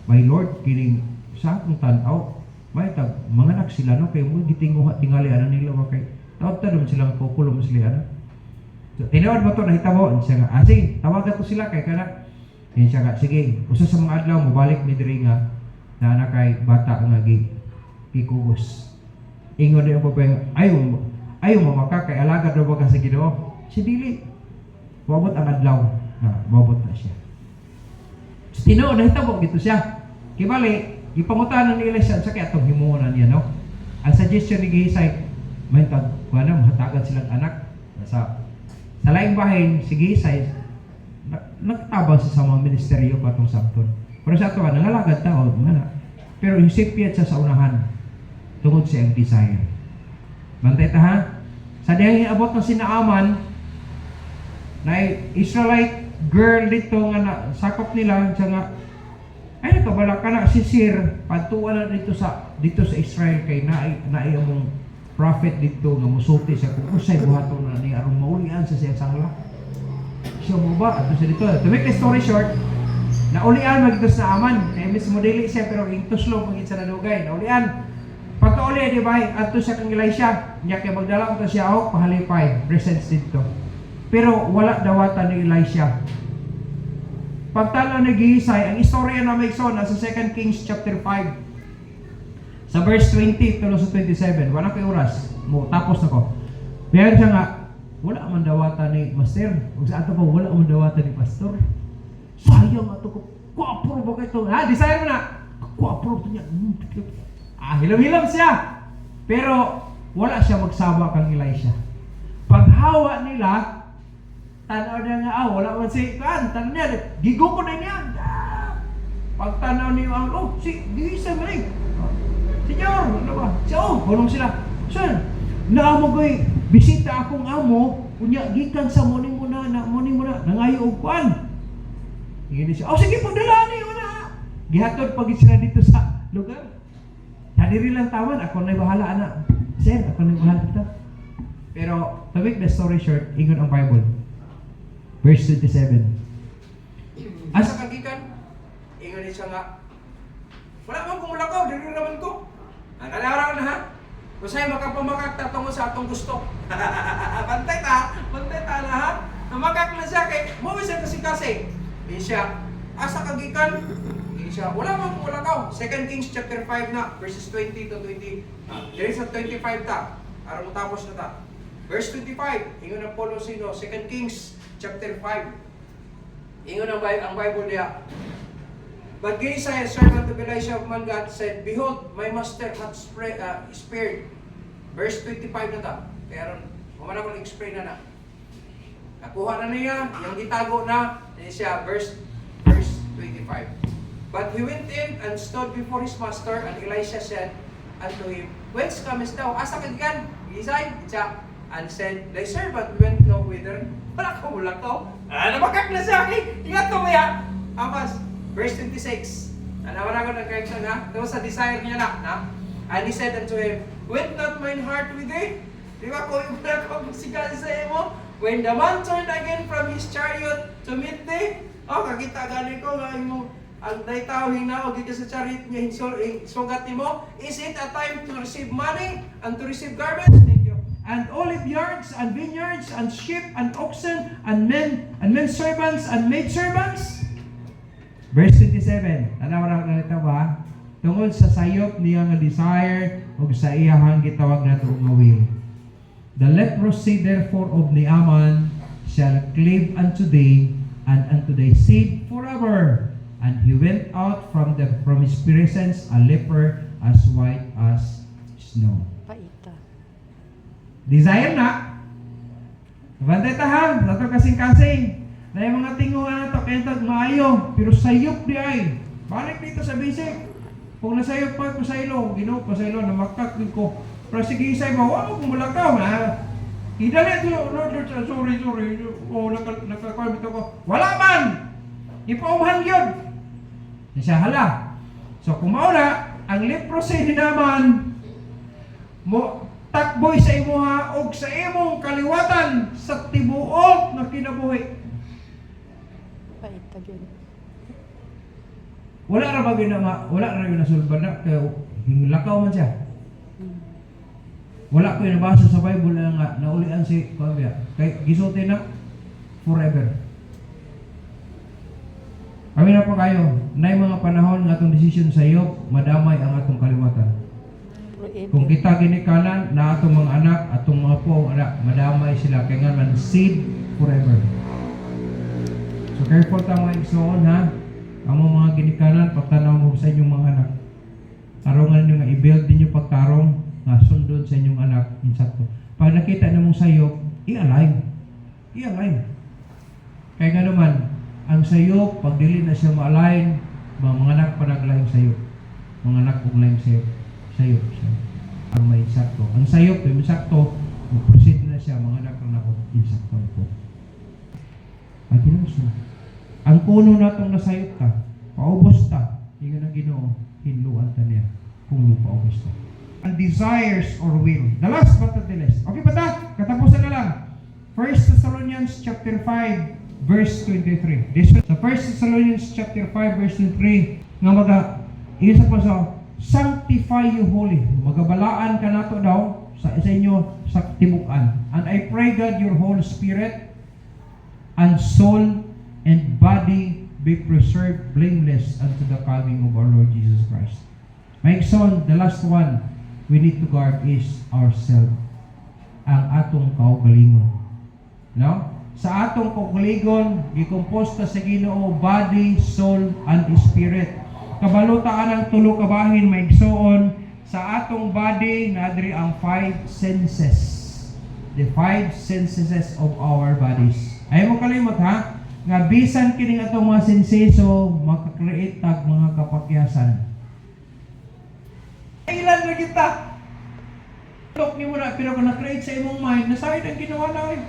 my Lord, kining sa akong tanaw, may tag, mga anak sila, no? Kaya mo gitinguha, tingali, ano nila, kay tawag naman silang kukulo mo sila, ano? So, tinawad mo ito, nakita mo, siya nga, sige, tawagan ko sila, kay kana, siya nga, sige, usa sa mga adlaw, mabalik ni diri nga, na anak kay bata nga, ikugos. Ingon din ang babae, ayaw mo makakay, alagad na ba ka sa Ginoo? Si dili. Mabot ang adlaw. Mabot na siya. So, tinuod, nahitabo gito siya. Kibali, ipangutanan ni Elisha, sa kaya itong himuunan niya, no? Ang suggestion ni Gihisay, may mahatagan silang anak. Sa laing bahay, si Gihisay, nagtabang sa mga ministeryo patong sabton. Pero sa ito, nangalagad tao, pero yung sipiyat siya sa unahan. Tungod siya ang desire. Bantay ta ha? Sa dihang abot ng sinaaman na Israelite girl dito nga na sakop nila siya nga ay nakabala ka na si Sir patuwa na dito sa Israel kay naay among prophet dito nga musulti siya kung usay buhaton na ni aron maulian sa siya sangla. Siya mo ba ato siya dito. To make the story short, naulian magitos na aman. Kay mismo dili siya pero intuslo pagit sa nadugay. Naulian. Pagkauli di ba ato siya kang Elisha. Nya kay magdala ko siya og pahalipay presence dito. Pero wala dawatan ni Elisha. Pagtala nag-iisay, ang istorya na may na sa 2 Kings chapter 5. Sa verse 20 tulo sa 27, wala kay oras. Mo tapos nako. Pero siya nga wala man dawatan ni master. Ug sa ato ko wala man dawatan ni pastor. Sayang ato ko. Kuapro ba kay to? Ha, desire mo na. Kuapro to niya. Hilam-hilam siya. Pero wala siya magsama kang Elisha. Paghawa nila, tanaw niya nga, wala man si kan, tanaw niya, gigo ko na niya. Pagtanaw niya, gisa mo rin. Senyor, ano ba? Hulong sila. Sir, naamo ko'y bisita akong amo, kunya, gikan sa muni mo na, nangayo og kuan. Hindi siya, sige, pagdala niyo na. Gihatod pag sila dito sa lugar. Hadiri lang tawan, ako na'y bahala, anak. Sir, ako na'y bahala dito. Pero, to make the story short, ingon ang Bible. Verse 27. Asa kagikan? Ingon siya nga, wala man kung mulakaw, dili naman ko. Nalawara na ha? Kung sa'yo makapamakak, tatungo sa atong gusto. Bantay ta na ha? Namakak na siya kay, mo siya kasi. Ingon siya, asa kagikan? Ingon siya, wala man kung mulakaw. 2 Kings chapter 5 na, verses 20 to 20. There is a 25 ta. Para mo tapos na ta. Verse 25, ingon ang Polo sino, 2 Kings chapter 5. Ingon ang Bible niya. But Isaiah, servant of Elisha of man God, said, behold, my master hath spared. Verse 25 na ta. Kaya ron, kumana ko explain na. Nakuha na niya, yung gitago na, siya, verse 25. But he went in and stood before his master, and Elisha said unto him, whence comest thou? Asa kagikan? Isay, siya, and said, thy servant went no whither. Wala ko. Namakak na siya, ingat ko maya. Amas, verse 26. Nawala ko ng correction ha. Ito sa desire niya na. And he said unto him, went not mine heart with thee? Di ba kung wala ko magsigal sa imo? When the man turned again from his chariot to meet thee, kakita gani ko nga imo ang daytaw hinaw gid sa chariot niya sugat nimo. Is it a time to receive money and to receive garments? Thank you. And olive yards and vineyards and sheep and oxen and men servants and maid servants. Verse 27. Tanaw na ito ba? Tungod sa sayop niya nga desire ug sa iyahang gitawag na nga will. The leprosy therefore of Naaman shall cleave unto thee and unto thy seed forever. And he went out from his presence a leper as white as snow. Paita. Desire na. Bantay tahan, nato kasing-kasing. Na yung mga tinguhan na to, kaya ito maayo. Pero sayop di ay. Balik dito sa basic. Kung nasayop pa ko sa ilo, ginaw pa sa ilo, namakak din ko. Pero sige isay mo, kung mulakaw na. Idali ito, sorry. Nakakwamit ako. Wala man! Ipaumahan yun. Siya hala. So kung mauna, ang leprosy ni naman, mo takboy sa imuha og sa imong kaliwatan sa tibuok na kinabuhi. Paita yun. Wala ra ba wala ra yun nasulban na kay hinglakaw man siya. Wala ko yung nabasa sa Bible na nga naulian si Pabia kay gisulti na forever. Kami na po kayo, na mga panahon nga atong decision sa iyo, madamay ang atong kaliwatan. Kung kita ginikanan na atong mga anak, atong mga po anak, madamay sila kay nga man seed forever. So careful ta mga igsoon ha. Ang mga ginikanan pagtanaw mo sa inyong mga anak. Tarungan niyo nga i-build din yung pagtarong nga sundon sa inyong anak insakto. Pag nakita na mong sayo, i-align. Kaya nga naman, ang sayo, pag dili na siya ma-align, mga anak pa naglaing sayo. Mga anak kong laing sayo. Ang may insakto. Ang sayo, yung insakto, mag-proceed na siya, mga anak na ako, insakto po. Pag Ang puno natong nasayop ta, paubos ta, ingon ang Ginoo, hinluan ta niya kung mupaubos ta. And desires or will. The last but not the least. Okay pa ta? Katapusan na lang. 1 Thessalonians chapter 5 verse 23. This sa 1 Thessalonians chapter 5 verse 23 nga isa pa sa sanctify you holy. Magabalaan ka nato daw sa inyo sa tibukan. And I pray God your whole spirit and soul and body be preserved blameless unto the coming of our Lord Jesus Christ. My son, the last one we need to guard is ourselves. Ang atong kaugalingon. No? Sa atong kaugalingon, gikomposta sa Ginoo body, soul, and spirit. Kabalutaan ang tulo ka bahin maigsoon sa atong body nadri ang 5 senses. The 5 senses of our bodies. Ay mo kalimot ha, nga bisan kining atong mga senseso maka-create tag mga kapakyasan. Ilan na kita? Tok ni mo na pero kung na-create sa imong mind, nasayod ang ginawa na eh.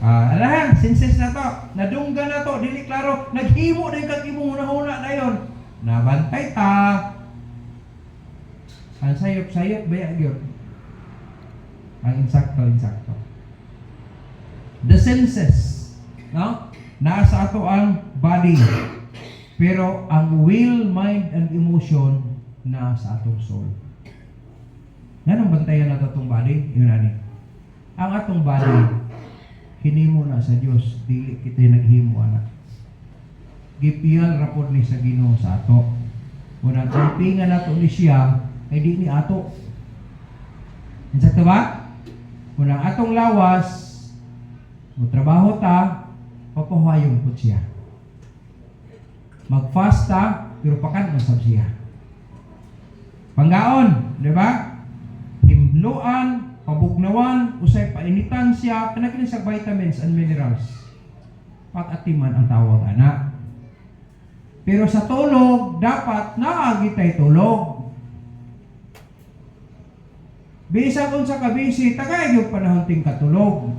Alahan, senses na to, nadungga na to, dili klaro, naghimo na yung kag-imong una-una na yun. Nabantay ta. Ang sayop-sayop, baya yun. Ang insakto. The senses, no? Nasa ato ang body. Pero ang will, mind, and emotion nasa atong soul. Yan ang bantayan na itong body. Yun ani. Ang atong body, hinimo na sa Dios, dili kita naghimo anak. Gipiyal rapod ni sa Ginoo sa ato. Unang kampingan nato ni siya ay di ni ato. Insakto ba? Unang atong lawas, mo trabaho ta, papahayon po siya. Mag-fast ta, pero pakan mo sa siya. Panggaon, di ba? Himluan, pabugnawan, usay painitan siya, kanagin sa vitamins and minerals. Patatiman ang tawag anak. Pero sa tulog, dapat naagitay tulog. Bisa kung sa kabisi, tagay yung panahon ting katulog.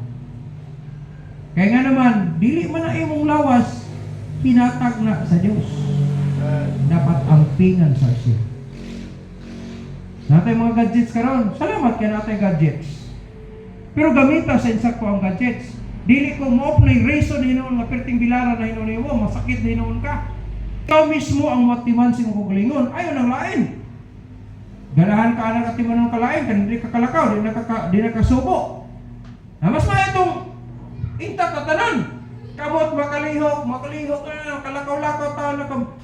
Kaya nga naman, dili man na imong lawas, pinatag na sa Diyos. Dapat ampingan sa siya. Natay mga gadgets karon, salamat kaya natay gadgets. Pero gamita sa insakto ang gadgets. Dili ko mo na yung reason na hinoon, nga perting bilara na hinoon mo, masakit na hinoon ka. Ikaw mismo ang matiman sa mong kugalingon, ayaw nang lain. Ganahan ka na katiman ng kalain, kan hindi ka kalakaw, di nakasubo. Mas maya itong intak na tanan. Kamot makalihok ka na, kalakaw-lakaw ta,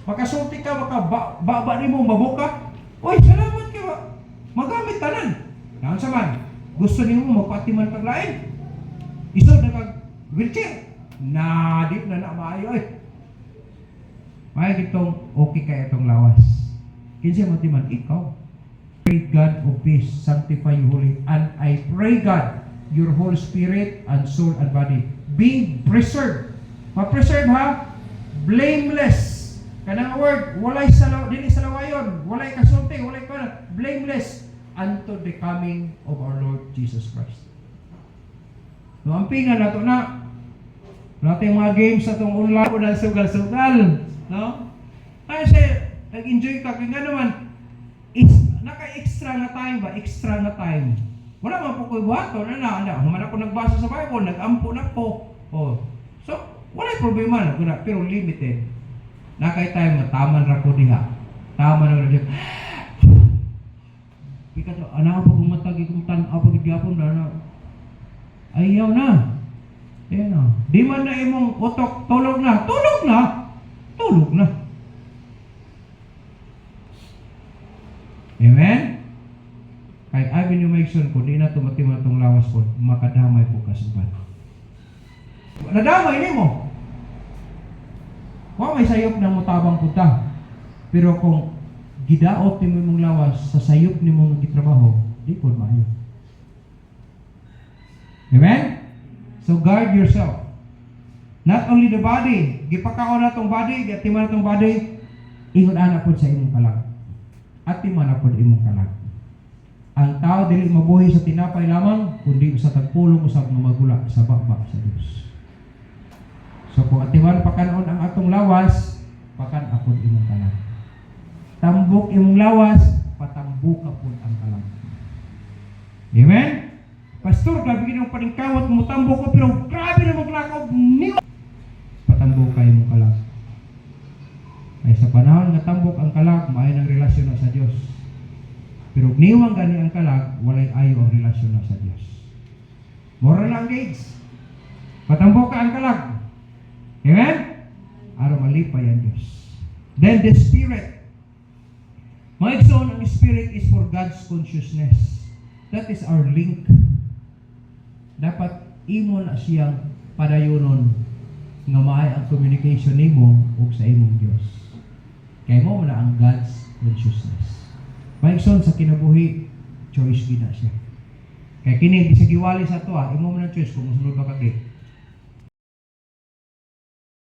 makasulti ka, makababa ni mo, mabuka. Uy, salamat ka ba? Magamit tanan. Naon sa man, gusto niyo mo magpatiman paglain. Isod na kag wheelchair. Di na maayo eh. May gitong okay kaya itong lawas. Kinsa mo timan ikaw. Pray God of peace, sanctify you holy, and I pray God your whole spirit and soul and body be preserved. Ma-preserve ha? Blameless. Kanang word, walay dili salawayon, walay kasulti, walay kana, blameless unto the coming of our Lord Jesus Christ. No, ampingan nato na. Natin mga games sa itong online ko na sugal-sugal. No? Kasi, nag-enjoy ka. Kaya nga naman, naka-extra na time ba? Extra na time. Wala man po ko'y buhato. Human ako nagbasa sa Bible, nag-ampo na po. Oh. So, wala problema na. Pero limited. Nakay time na taman ra ko diha. Taman ra diha. Bikat ana pa gumatag ikong tan-aw pagigyapon na. Ayaw na. Ayan na. Di man na imong utok tulog na. Tulog na. Amen? Kay Avenue Mason ko, di na tumatima itong lawas ko, makadamay po kasuban. Nadamay ni mo. May sayop na mo tabang punta. Pero kung gidaot ni mo mong lawas sa sayop ni mong gitrabaho, di po maayo. Amen? So guard yourself. Not only the body, gipakaon na itong body, gatiman na itong body, ingon anak po sa imong kalag. At timan na po imong kalag. Ang tao dili mabuhi sa tinapay lamang, kundi sa tagpulong usab nga magula sa bakbak sa Dios. So kung atiwan pakanon ang atong lawas, pakan apod imong kalag. Tambok imong lawas, patambok apod ang kalag. Amen? Pastor, grabe ginang paningkawat mo tambok ko, pero grabe na maglakaw niyo. Patambok kayo mong kalag. Ay sa panahon nga tambok ang kalag, maayo ng relasyon na sa Dios. Pero niwang gani ang kalag, walay ayo ang relasyon na sa Dios. Moral lang, guys. Patambok ka ang kalag. Amen? Araw malipay ang Diyos. Then the Spirit. Mga igsoon, ang Spirit is for God's consciousness. That is our link. Dapat imo na siyang padayonon nga maay ang communication nimo ug sa imong Dios. Kay mo na ang God's consciousness. Mga igsoon, sa kinabuhi, choice gina siya. Kaya kini bisag giwali sa to, imo man ang choice kung mosunod ka kay